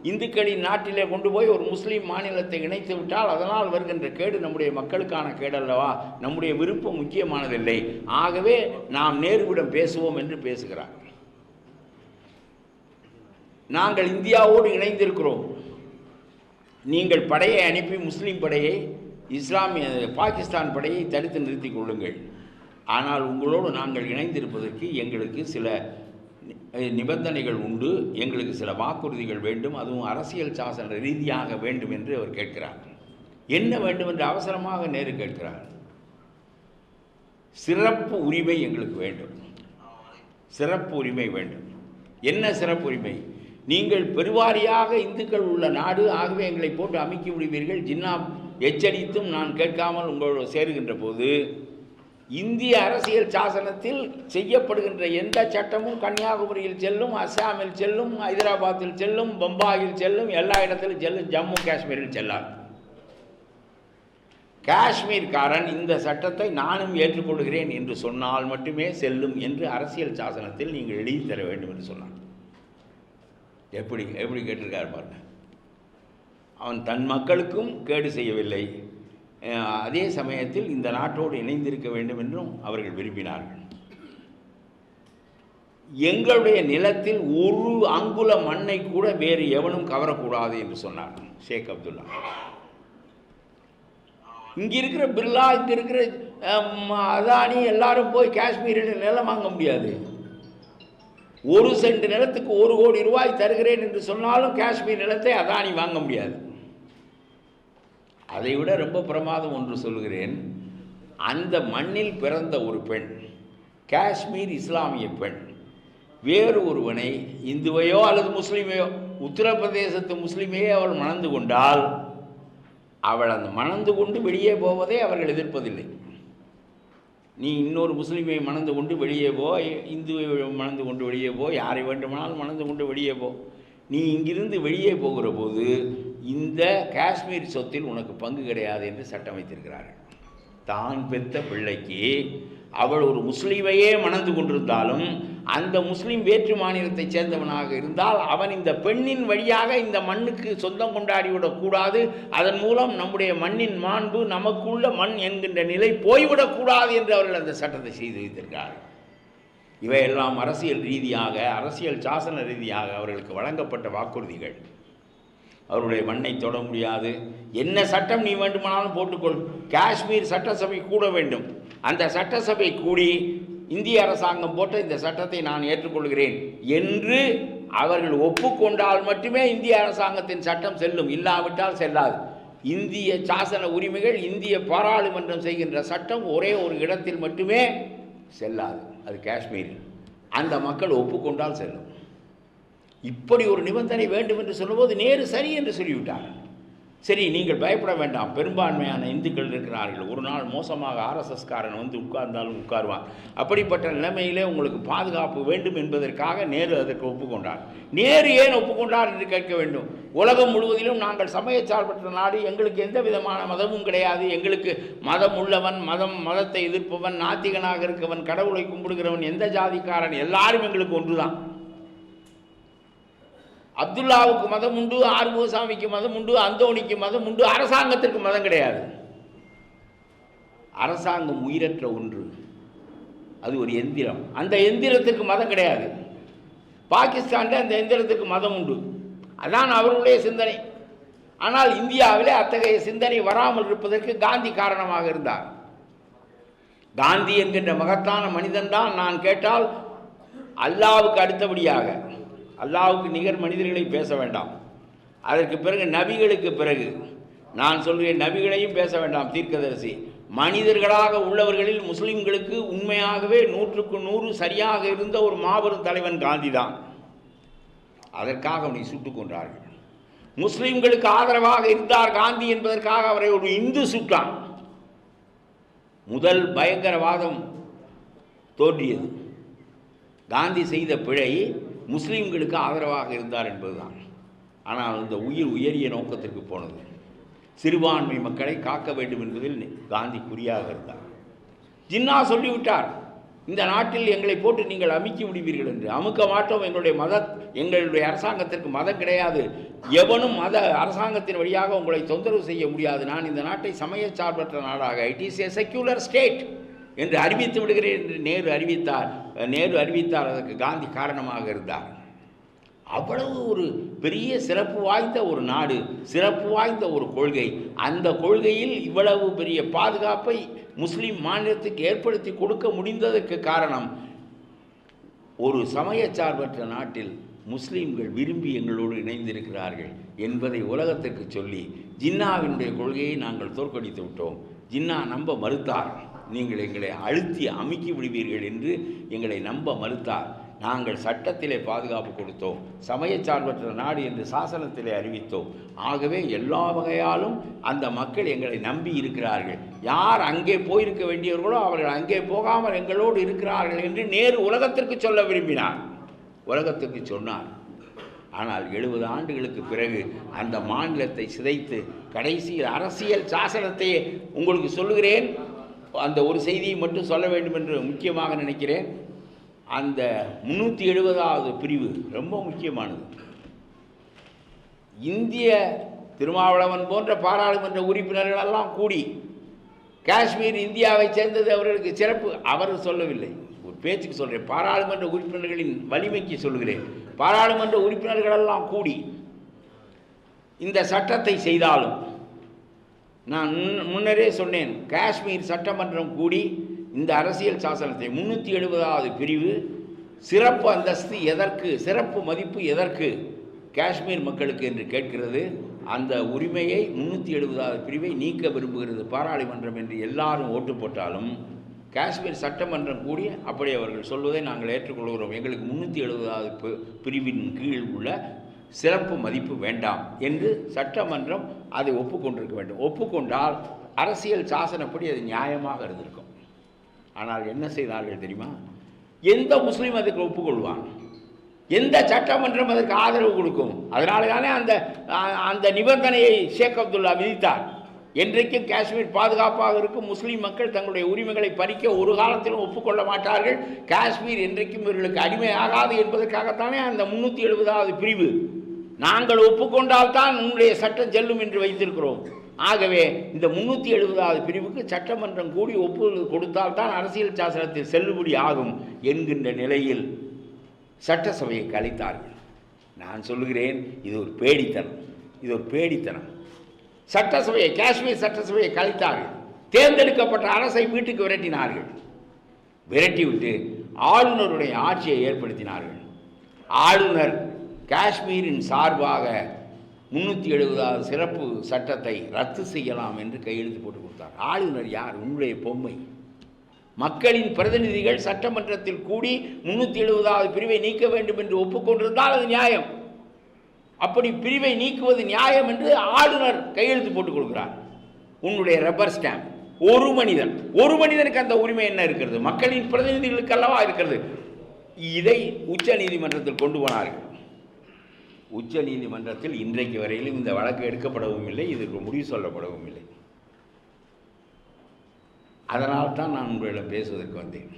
இந்துக்களின் நாட்டிலே கொண்டு போய் ஒரு முஸ்லீம் மாநிலத்தை இணைத்து விட்டால் அதனால் வருகின்ற கேடு நம்முடைய மக்களுக்கான கேடல்லவா, நம்முடைய விருப்பம் முக்கியமானதில்லை. ஆகவே நாம் நேருவிடம் பேசுவோம் என்று பேசுகிறார். நாங்கள் இந்தியாவோடு இணைந்திருக்கிறோம், நீங்கள் படையை அனுப்பி முஸ்லீம் படையை, இஸ்லாமிய பாகிஸ்தான் படையை தடுத்து நிறுத்திக் கொள்ளுங்கள். ஆனால் உங்களோடு நாங்கள் இணைந்திருப்பதற்கு எங்களுக்கு சில நிபந்தனைகள் உண்டு, எங்களுக்கு சில வாக்குறுதிகள் வேண்டும், அதுவும் அரசியல் சாசன ரீதியாக வேண்டும் என்று அவர் கேட்கிறார். என்ன வேண்டும் என்று அவசரமாக நேரு கேட்கிறார். சிறப்பு உரிமை எங்களுக்கு வேண்டும், சிறப்பு உரிமை வேண்டும். என்ன சிறப்பு உரிமை? நீங்கள் பெருவாரியாக இந்துக்கள் உள்ள நாடு, ஆகவே எங்களை போட்டு அமைக்கி விடுவீர்கள். ஜின்னா எச்சரித்தும் நான் கேட்காமல் உங்களோடு சேருகின்ற போது இந்திய அரசியல் சாசனத்தில் செய்யப்படுகின்ற எந்த சட்டமும் கன்னியாகுமரியில் செல்லும், அஸ்ஸாமில் செல்லும், ஹைதராபாத்தில் செல்லும், பம்பாயில் செல்லும், எல்லா இடத்திலும் செல்லும், ஜம்மு காஷ்மீரில் செல்லாது. காஷ்மீர்காரன் இந்த சட்டத்தை நானும் ஏற்றுக்கொள்கிறேன் என்று சொன்னால் மட்டுமே செல்லும் என்று அரசியல் சாசனத்தில் நீங்கள் எழுதி தர வேண்டும் என்று சொன்னான். எப்படி எப்படி கேட்டிருக்கார் பாருங்க. அவன் தன் மக்களுக்கும் கேடு செய்யவில்லை, அதே சமயத்தில் இந்த நாட்டோடு இணைந்திருக்க வேண்டும் என்றும் அவர்கள் விரும்பினார்கள். எங்களுடைய நிலத்தில் ஒரு அங்குல மண்ணை கூட வேறு எவனும் கவரக்கூடாது என்று சொன்னார் ஷேக் அப்துல்லா. இங்க இருக்கிற பிர்லா, இங்க இருக்கிற அதானி எல்லாரும் போய் காஷ்மீரில் நிலம் வாங்க முடியாது. ஒரு சென்ட் நிலத்துக்கு 1 கோடி ரூபாய் தருகிறேன் என்று சொன்னாலும் காஷ்மீர் நிலத்தை அதானி வாங்க முடியாது. அதை விட ரொம்ப பிரமாதம் ஒன்று சொல்கிறேன். அந்த மண்ணில் பிறந்த ஒரு பெண், காஷ்மீர் இஸ்லாமிய பெண், வேறு ஒருவனை, இந்துவையோ அல்லது முஸ்லீமையோ, உத்தரப்பிரதேசத்து முஸ்லீமையே அவள் மணந்து கொண்டால் அவள் அந்த மணந்து கொண்டு வெளியே போவதை அவர்கள் எதிர்ப்பதில்லை. நீ இன்னொரு முஸ்லீமை மணந்து கொண்டு வெளியே போ, இந்துவை மணந்து கொண்டு வெளியே போ, யாரை வேண்டுமானாலும் மணந்து கொண்டு வெளியே போ. நீ இங்கிருந்து வெளியே போகிற போது இந்த காஷ்மீர் சொத்தில் உனக்கு பங்கு கிடையாது என்று சட்டம் வைத்திருக்கிறார்கள். தான் பெற்ற பிள்ளைக்கு அவள் ஒரு முஸ்லீமையே மணந்து கொண்டிருந்தாலும் அந்த முஸ்லீம் வேற்று மாநிலத்தைச் சேர்ந்தவனாக இருந்தால் அவன் இந்த பெண்ணின் வழியாக இந்த மண்ணுக்கு சொந்தம் கொண்டாடிவிடக்கூடாது. அதன் மூலம் நம்முடைய மண்ணின் மாண்பு, நமக்குள்ள மண் என்கின்ற நிலை போய்விடக்கூடாது என்று அவர்கள் அந்த சட்டத்தை செய்து வைத்திருக்கிறார்கள். இவையெல்லாம் அரசியல் ரீதியாக, அரசியல் சாசன ரீதியாக அவர்களுக்கு வழங்கப்பட்ட வாக்குறுதிகள். அவருடைய மண்ணை தொட முடியாது, என்ன சட்டம் நீ வேண்டுமானாலும் போட்டுக்கொள், காஷ்மீர் சட்டசபை கூட வேண்டும், அந்த சட்டசபை கூடி இந்திய அரசாங்கம் போட்ட இந்த சட்டத்தை நான் ஏற்றுக்கொள்கிறேன் என்று அவர்கள் ஒப்புக்கொண்டால் மட்டுமே இந்திய அரசாங்கத்தின் சட்டம் செல்லும், இல்லாவிட்டால் செல்லாது. இந்திய சாசன உரிமைகள், இந்திய பாராளுமன்றம் செய்கின்ற சட்டம் ஒரே ஒரு இடத்தில் மட்டுமே செல்லாது, அது காஷ்மீரில். அந்த மக்கள் ஒப்புக்கொண்டால் செல்லும். இப்படி ஒரு நிபந்தனை வேண்டும் என்று சொல்லும்போது நேரு சரி என்று சொல்லிவிட்டார். சரி, நீங்கள் பயப்பட வேண்டாம், பெரும்பான்மையான இந்துக்கள் இருக்கிறார்கள், ஒரு நாள் மோசமாக ஆர்எஸ்எஸ்காரன் வந்து உட்கார்ந்தாலும் உட்காருவான், அப்படிப்பட்ட நிலைமையிலே உங்களுக்கு பாதுகாப்பு வேண்டும் என்பதற்காக நேரு அதற்கு ஒப்புக்கொண்டார். நேரு ஏன் ஒப்புக்கொண்டார் என்று கேட்க வேண்டும். உலகம் முழுவதிலும் நாங்கள் சமயச்சார்பற்ற நாடு, எங்களுக்கு எந்த விதமான மதமும் கிடையாது, எங்களுக்கு மதம் உள்ளவன், மதத்தை எதிர்ப்பவன், நாத்திகனாக இருக்கவன், கடவுளை கும்பிடுகிறவன், எந்த ஜாதிக்காரன், எல்லாரும் எங்களுக்கு ஒன்றுதான். அப்துல்லாவுக்கு மதம் உண்டு, ஆறுமுகசாமிக்கு மதம் உண்டு, அந்தோணிக்கு மதம் உண்டு, அரசாங்கத்திற்கு மதம் கிடையாது. அரசாங்கம் உயிரற்ற ஒன்று, அது ஒரு எந்திரம், அந்த எந்திரத்துக்கு மதம் கிடையாது. பாகிஸ்தானில் அந்த எந்திரத்துக்கு மதம் உண்டு, அதான் அவர்களுடைய சிந்தனை. ஆனால் இந்தியாவிலே அத்தகைய சிந்தனை வராமல் இருப்பதற்கு காந்தி காரணமாக இருந்தார். காந்தி என்கின்ற மகத்தான மனிதன்தான் நான் கேட்டால் அல்லாவுக்கு அடுத்தபடியாக, அல்லாவுக்கு நிகர் மனிதர்களை பேச வேண்டாம், அதற்கு பிறகு நபிகளுக்கு பிறகு நான் சொல்கிறேன், நபிகளையும் பேச வேண்டாம், தீர்க்கதரிசி மனிதர்களாக உள்ளவர்களில் முஸ்லிம்களுக்கு உண்மையாகவே 100க்கு 100 சரியாக இருந்த ஒரு மாபெரும் தலைவன் காந்தி தான். அதற்காக அவனை சுட்டுக் கொன்றார்கள். முஸ்லிம்களுக்கு ஆதரவாக இருந்தார் காந்தி என்பதற்காக அவரை ஒரு இந்து சுட்டான். முதல் பயங்கரவாதம் தோன்றியது. காந்தி செய்த பிழை முஸ்லிம்களுக்கு ஆதரவாக இருந்தார் என்பதுதான். ஆனால் இந்த உயிர் உயரிய நோக்கத்திற்கு போனது. சிறுபான்மை மக்களை காக்க வேண்டும் என்பதில் காந்தி குறியாக இருந்தார். ஜின்னா சொல்லிவிட்டார், இந்த நாட்டில் எங்களை போட்டு நீங்கள் அமுக்கி விடுவீர்கள் என்று. அமுக்க மாட்டோம். எங்களுடைய அரசாங்கத்திற்கு மதம் கிடையாது. எவனும் மத அரசாங்கத்தின் வழியாக உங்களை தொந்தரவு செய்ய முடியாது. நான் இந்த நாட்டை சமயச்சார்பற்ற நாடாக, it is a secular state என்று அறிவித்து விடுகிறேன் என்று நேரு அறிவித்தார். அதற்கு காந்தி காரணமாக இருந்தார். அவ்வளவு ஒரு பெரிய சிறப்பு வாய்ந்த ஒரு நாடு, சிறப்பு வாய்ந்த ஒரு கொள்கை. அந்த கொள்கையில் இவ்வளவு பெரிய பாதுகாப்பை முஸ்லீம் மாநிலத்துக்கு ஏற்படுத்தி கொடுக்க முடிந்ததற்கு காரணம், ஒரு சமயச்சார்பற்ற நாட்டில் முஸ்லீம்கள் விரும்பி எங்களோடு இணைந்திருக்கிறார்கள் என்பதை உலகத்திற்கு சொல்லி ஜின்னாவினுடைய கொள்கையை நாங்கள் தோற்கடித்து விட்டோம். ஜின்னா நம்ப மறுத்தார். நீங்கள் எங்களை அழுத்தி அமுக்கி விடுவீர்கள் என்று எங்களை நம்ப மறுத்தார். நாங்கள் சட்டத்திலே பாதுகாப்பு கொடுத்தோம், சமயச்சார்பற்ற நாடு என்று சாசனத்திலே அறிவித்தோம். ஆகவே எல்லா வகையாலும் அந்த மக்கள் எங்களை நம்பி இருக்கிறார்கள். யார் அங்கே போயிருக்க வேண்டியவர்களோ அவர்கள் அங்கே போகாமல் எங்களோடு இருக்கிறார்கள் என்று நேரு உலகத்திற்கு சொல்ல விரும்பினார். உலகத்துக்கு சொன்னார். ஆனால் 70 ஆண்டுகளுக்கு பிறகு அந்த மாநிலத்தை சிதைத்து கடைசியில் அரசியல் சாசனத்தையே உங்களுக்கு சொல்லுகிறேன். அந்த ஒரு செய்தியை மட்டும் சொல்ல வேண்டும் என்று முக்கியமாக நினைக்கிறேன். அந்த 370வது பிரிவு ரொம்ப முக்கியமானது. இந்திய திருமாவளவன் போன்ற பாராளுமன்ற உறுப்பினர்கள் எல்லாம் கூடி காஷ்மீர் இந்தியாவை சேர்ந்தது, அவர்களுக்கு சிறப்பு. அவர் சொல்லவில்லை, ஒரு பேச்சுக்கு சொல்கிறேன். பாராளுமன்ற உறுப்பினர்களின் வலிமைக்கு சொல்லுகிறேன். பாராளுமன்ற உறுப்பினர்களெல்லாம் கூடி இந்த சட்டத்தை செய்தாலும், நான் முன்னரே சொன்னேன், காஷ்மீர் சட்டமன்றம் கூடி இந்த அரசியல் சாசனத்தை 370வது பிரிவு சிறப்பு அந்தஸ்து எதற்கு, சிறப்பு மதிப்பு எதற்கு காஷ்மீர் மக்களுக்கு என்று கேட்கிறது. அந்த உரிமையை 370வது பிரிவை நீக்க விரும்புகிறது பாராளுமன்றம் என்று எல்லாரும் ஓட்டு போட்டாலும் காஷ்மீர் சட்டமன்றம் கூடி அப்படி அவர்கள் சொல்வதை நாங்கள் ஏற்றுக்கொள்கிறோம். எங்களுக்கு 370வது பிரிவின் கீழ் உள்ள சிறப்பு மதிப்பு வேண்டாம் என்று சட்டமன்றம் அதை ஒப்புக்கொண்டிருக்க வேண்டும். ஒப்புக்கொண்டால் அரசியல் சாசனப்படி அது நியாயமாக இருந்திருக்கும். ஆனால் என்ன செய்தார்கள் தெரியுமா? எந்த முஸ்லீம் அதுக்கு ஒப்புக்கொள்வான்? எந்த சட்டமன்றம் அதற்கு ஆதரவு கொடுக்கும்? அதனால தானே அந்த நிபந்தனையை ஷேக் அப்துல்லா விதித்தார். என்றைக்கும் காஷ்மீர் பாதுகாப்பாக இருக்கும், முஸ்லீம் மக்கள் தங்களுடைய உரிமைகளை பறிக்க ஒரு காலத்திலும் ஒப்புக்கொள்ள மாட்டார்கள், காஷ்மீர் என்றைக்கும் இவர்களுக்கு அடிமையாகாது என்பதற்காகத்தானே அந்த 370வது பிரிவு. நாங்கள் ஒப்புக்கொண்டால்தான் உங்களுடைய சட்டம் செல்லும் என்று வைத்திருக்கிறோம். ஆகவே இந்த 370வது பிரிவுக்கு சட்டமன்றம் கூடி ஒப்புதல் கொடுத்தால்தான் அரசியல் சாசனத்தில் செல்லுபடி ஆகும் என்கின்ற நிலையில் சட்டசபையை கலைத்தார்கள். நான் சொல்லுகிறேன், இது ஒரு பேடித்தனம். சட்டசபையை, காஷ்மீர் சட்டசபையை கலைத்தார்கள். தேர்ந்தெடுக்கப்பட்ட அரசை வீட்டுக்கு விரட்டினார்கள். விரட்டிவிட்டு ஆளுநருடைய ஆட்சியை ஏற்படுத்தினார்கள். ஆளுநர் காஷ்மீரின் சார்பாக 370வது சிறப்பு சட்டத்தை ரத்து செய்யலாம் என்று கையெழுத்து போட்டு கொடுத்தார். ஆளுநர் யார்? உங்களுடைய பொம்மை. மக்களின் பிரதிநிதிகள் சட்டமன்றத்தில் கூடி 370வது பிரிவை நீக்க வேண்டும் என்று ஒப்புக்கொண்டிருந்தால் அது நியாயம். அப்படி பிரிவை நீக்குவது நியாயம் என்று ஆளுநர் கையெழுத்து போட்டுக் கொடுக்கிறார். உன்னுடைய ரப்பர் ஸ்டாம்ப். ஒரு மனிதனுக்கு அந்த உரிமை என்ன இருக்கிறது? மக்களின் பிரதிநிதிகளுக்கு அல்லவா இருக்கிறது. இதை உச்ச நீதிமன்றத்தில் கொண்டு போனார்கள். உச்ச நீதிமன்றத்தில் இன்றைக்கு வரையிலும் இந்த வழக்கு எடுக்கப்படவும் இல்லை, இதற்கு முடிவு சொல்லப்படவும் இல்லை. அதனால் தான் நான் உங்களிடம் பேசுவதற்கு வந்தேன்.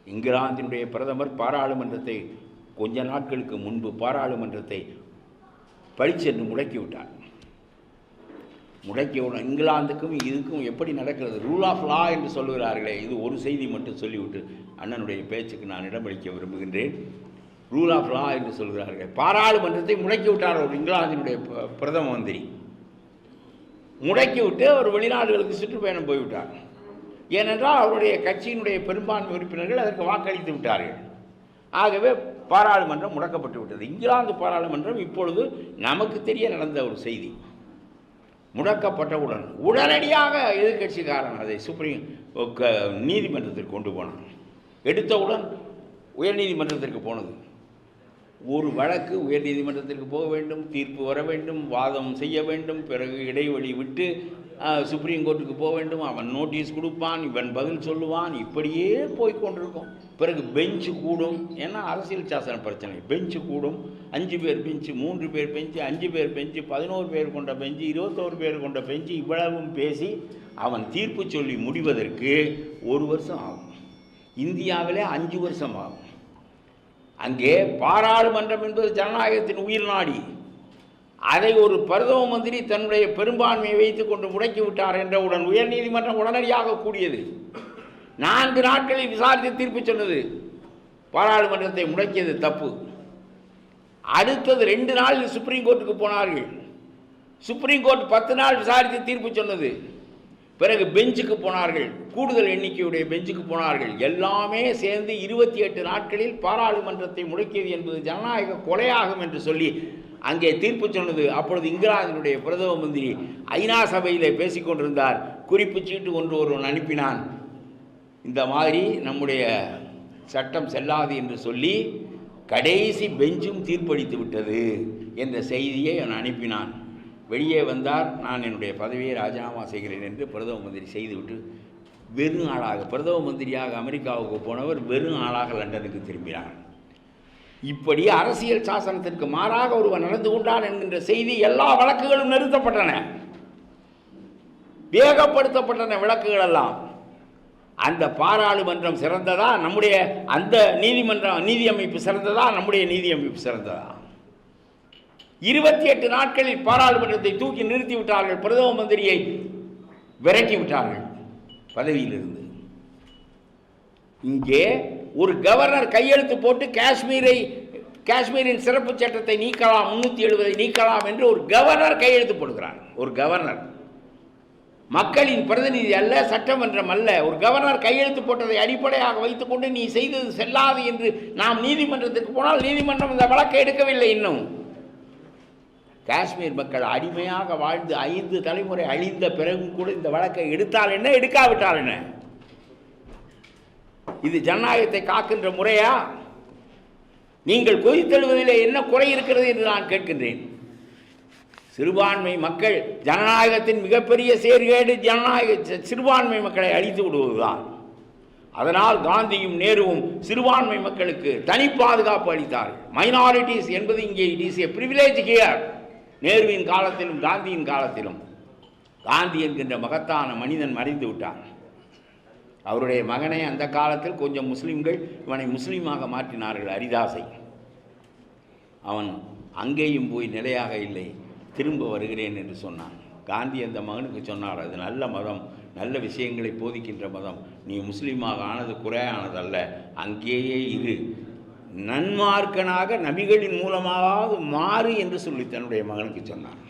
இங்கிலாந்தினுடைய பிரதமர் பாராளுமன்றத்தை கொஞ்ச நாட்களுக்கு முன்பு பாராளுமன்றத்தை பழிச்சென்று முடக்கிவிட்டார். முடக்கிய இங்கிலாந்துக்கும் இதுக்கும் எப்படி நடக்கிறது? ரூல் ஆஃப் லா என்று சொல்லுகிறார்களே, இது ஒரு செய்தி மட்டும் சொல்லிவிட்டு அண்ணனுடைய பேச்சுக்கு நான் இடமளிக்க விரும்புகின்றேன். ரூல் ஆஃப் லா என்று சொல்கிறார்கள். பாராளுமன்றத்தை முடக்கிவிட்டார் ஒரு இங்கிலாந்தினுடைய பிரதம மந்திரி. முடக்கிவிட்டு அவர் வெளிநாடுகளுக்கு சுற்றுப்பயணம் போய்விட்டார். ஏனென்றால் அவருடைய கட்சியினுடைய பெரும்பான்மை உறுப்பினர்கள் அதற்கு வாக்களித்து விட்டார்கள். ஆகவே பாராளுமன்றம் முடக்கப்பட்டு விட்டது. இங்கிலாந்து பாராளுமன்றம் இப்பொழுது நமக்கு தெரிய நடந்த ஒரு செய்தி. முடக்கப்பட்டவுடன் உடனடியாக எதிர்கட்சிக்காரன் அதை சுப்ரீம் நீதிமன்றத்திற்கு கொண்டு போனான். எடுத்தவுடன் உயர்நீதிமன்றத்திற்கு போனது. ஒரு வழக்கு உயர்நீதிமன்றத்திற்கு போக வேண்டும், தீர்ப்பு வர வேண்டும், வாதம் செய்ய வேண்டும், பிறகு இடைவெளி விட்டு சுப்ரீம் கோர்ட்டுக்கு போக வேண்டும், அவன் நோட்டீஸ் கொடுப்பான், இவன் பதில் சொல்லுவான், இப்படியே போய்கொண்டிருக்கும். பிறகு பெஞ்சு கூடும். ஏன்னா அரசியல் சாசன பிரச்சனை. பெஞ்சு கூடும், 5 பேர் பெஞ்சு, 3 பேர் பெஞ்சு, 5 பேர் பெஞ்சு, 11 பேர் கொண்ட பெஞ்சு, 21 பேர் கொண்ட பெஞ்சு, இவ்வளவும் பேசி அவன் தீர்ப்பு சொல்லி முடிவதற்கு 1 வருஷம் ஆகும். இந்தியாவிலே 5 வருஷம் ஆகும். அங்கே பாராளுமன்றம் என்பது ஜனநாயகத்தின் உயிர் நாடி. அதை ஒரு பிரதம மந்திரி தன்னுடைய பெரும்பான்மையை வைத்துக் கொண்டு முடக்கி விட்டார் என்றவுடன் உயர்நீதிமன்றம் உடனடியாக கூடியது. 4 நாட்களில் விசாரித்து தீர்ப்பு சொன்னது. பாராளுமன்றத்தை முடக்கியது தப்பு. அடுத்தது 2 நாளில் சுப்ரீம் கோர்ட்டுக்கு போனார்கள். சுப்ரீம் கோர்ட் 10 நாள் விசாரித்து தீர்ப்பு சொன்னது. பிறகு பெஞ்சுக்கு போனார்கள், கூடுதல் எண்ணிக்கையுடைய பெஞ்சுக்கு போனார்கள். எல்லாமே சேர்ந்து 28 நாட்களில் பாராளுமன்றத்தை முடக்கியது என்பது ஜனநாயக கொலையாகும் என்று சொல்லி அங்கே தீர்ப்பு சொன்னது. அப்பொழுது இங்கிலாந்தினுடைய பிரதம மந்திரி ஐநா சபையில் பேசிக்கொண்டிருந்தார். குறிப்பு சீட்டு ஒருவன் அனுப்பினான். இந்த மாதிரி நம்முடைய சட்டம் செல்லாது என்று சொல்லி கடைசி பெஞ்சும் தீர்ப்பளித்து விட்டது என்ற செய்தியை அவன் அனுப்பினான். வெளியே வந்தார். நான் என்னுடைய பதவியை ராஜினாமா செய்கிறேன் என்று பிரதம மந்திரி செய்துவிட்டு வெறும் ஆளாக, பிரதம மந்திரியாக அமெரிக்காவுக்கு போனவர் வெறும் ஆளாக லண்டனுக்கு திரும்பினார். இப்படி அரசியல் சாசனத்திற்கு மாறாக ஒருவன் நடந்து கொண்டான் என்கின்ற செய்தி எல்லா வழக்குகளும் நிறுத்தப்பட்டன, வேகப்படுத்தப்பட்டன வழக்குகள் எல்லாம். அந்த பாராளுமன்றம் சிறந்ததா, நம்முடைய அந்த நீதி அமைப்பு சிறந்ததா, நம்முடைய நீதி அமைப்பு சிறந்ததா? 28 நாட்களில் பாராளுமன்றத்தை தூக்கி நிறுத்தி விட்டார்கள். பிரதம மந்திரியை விரட்டி விட்டார்கள் பதவியிலிருந்து. இங்கே ஒரு கவர்னர் கையெழுத்து போட்டு காஷ்மீரின் சிறப்பு சட்டத்தை நீக்கலாம், 370 நீக்கலாம் என்று ஒரு கவர்னர் கையெழுத்து போடுகிறார். ஒரு கவர்னர், மக்களின் பிரதிநிதி அல்ல, சட்டமன்றம் அல்ல, ஒரு கவர்னர் கையெழுத்து போட்டதை அடிப்படையாக வைத்துக்கொண்டு நீ செய்தது செல்லாது என்று நாம் நீதிமன்றத்திற்கு போனால் நீதிமன்றம் இந்த வழக்கை எடுக்கவில்லை. இன்னும் காஷ்மீர் மக்கள் அடிமையாக வாழ்ந்து 5 தலைமுறை அழிந்த பிறகும் கூட இந்த வழக்கை எடுத்தால் என்ன, எடுக்காவிட்டால் என்ன? இது ஜனநாயகத்தை காக்கின்ற முறையா? நீங்கள் கொதித்தெழுவதிலே என்ன குறை இருக்கிறது என்று நான் கேட்கின்றேன். சிறுபான்மை மக்கள், ஜனநாயகத்தின் மிகப்பெரிய சீர்கேடு சிறுபான்மை மக்களை அழித்து விடுவதுதான். அதனால் காந்தியும் நேருவும் சிறுபான்மை மக்களுக்கு தனி பாதுகாப்பு அளித்தார்கள். மைனாரிட்டிஸ் என்பது இங்கே it is a privilege here. நேருவின் காலத்திலும் காந்தியின் காலத்திலும் காந்தி என்கின்ற மகத்தான மனிதன் மறைந்து விட்டான். அவருடைய மகனை அந்த காலத்தில் கொஞ்சம் முஸ்லீம்கள் இவனை முஸ்லீமாக மாற்றினார்கள், ஹரிதாஸை. அவன் அங்கேயும் போய் நிலையாக இல்லை, திரும்ப வருகிறேன் என்று சொன்னான். காந்தி அந்த மகனுக்கு சொன்னார், அது நல்ல மதம், நல்ல விஷயங்களை போதிக்கின்ற மதம், நீ முஸ்லீமாக ஆனது குறையானதல்ல, அங்கேயே இரு, நன்மார்க்கனாக நபிகளின் மூலமாவது மாறு என்று சொல்லி தன்னுடைய மகனுக்கு சொன்னான்.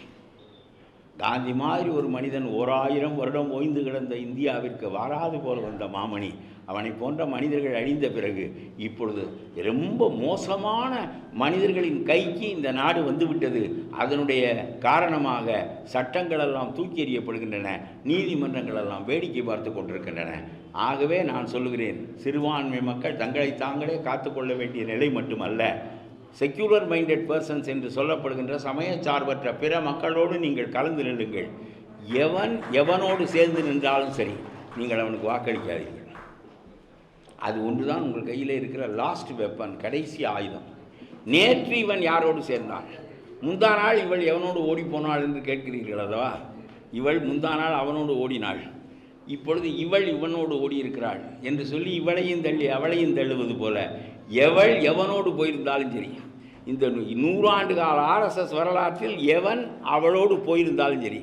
காந்தி மாதிரி ஒரு மனிதன் 1000 வருடம் ஓய்ந்து கிடந்த இந்தியாவிற்கு வாராது போல வந்த மாமணி, அவனை போன்ற மனிதர்கள் அழிந்த பிறகு இப்பொழுது ரொம்ப மோசமான மனிதர்களின் கைக்கு இந்த நாடு வந்துவிட்டது. அதனுடைய காரணமாக சட்டங்கள் எல்லாம் தூக்கி எறியப்படுகின்றன, நீதிமன்றங்கள் எல்லாம் வேடிக்கை பார்த்து கொண்டிருக்கின்றன. ஆகவே நான் சொல்லுகிறேன், சிறுபான்மை மக்கள் தங்களை தாங்களே காத்துக்கொள்ள வேண்டிய நிலை மட்டுமல்ல, செக்யூலர் மைண்டட் பர்சன்ஸ் என்று சொல்லப்படுகின்ற சமயச்சார்பற்ற பிற மக்களோடு நீங்கள் கலந்து நில்லுங்கள். எவனோடு சேர்ந்து நின்றாலும் சரி, நீங்கள் அவனுக்கு வாக்களிக்காதீர்கள். அது ஒன்றுதான் உங்கள் கையில் இருக்கிற லாஸ்ட் வெப்பன், கடைசி ஆயுதம். நேற்று இவன் யாரோடு சேர்ந்தான், முந்தா நாள் இவள் எவனோடு ஓடி போனாள் என்று கேட்கிறீர்கள் அல்லவா? இவள் முந்தா நாள் அவனோடு ஓடினாள், இப்பொழுது இவள் இவனோடு ஓடியிருக்கிறாள் என்று சொல்லி இவளையும் தள்ளி அவளையும் தள்ளுவது போல எவள் எவனோடு போயிருந்தாலும் சரி, இந்த 100 ஆண்டு கால ஆர்எஸ்எஸ் வரலாற்றில் எவன் அவளோடு போயிருந்தாலும் சரி,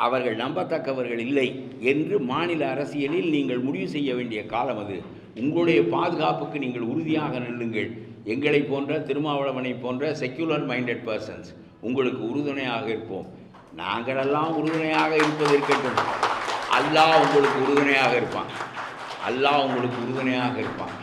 அவர்கள் நம்பத்தக்கவர்கள் இல்லை என்று மாநில அரசியலில் நீங்கள் முடிவு செய்ய வேண்டிய காலம் அது. உங்களுடைய பாதுகாப்புக்கு நீங்கள் உறுதியாக நில்லுங்கள். எங்களை போன்ற, திருமாவளவனை போன்ற செக்யூலர் மைண்டட் பர்சன்ஸ் உங்களுக்கு உறுதுணையாக இருப்போம். நாங்களெல்லாம் உறுதுணையாக இருப்பது இருக்கட்டும், அல்லாஹ் உங்களுக்கு உறுதுணையாக இருப்பான். அல்லாஹ் உங்களுக்கு உறுதுணையாக இருப்பான்.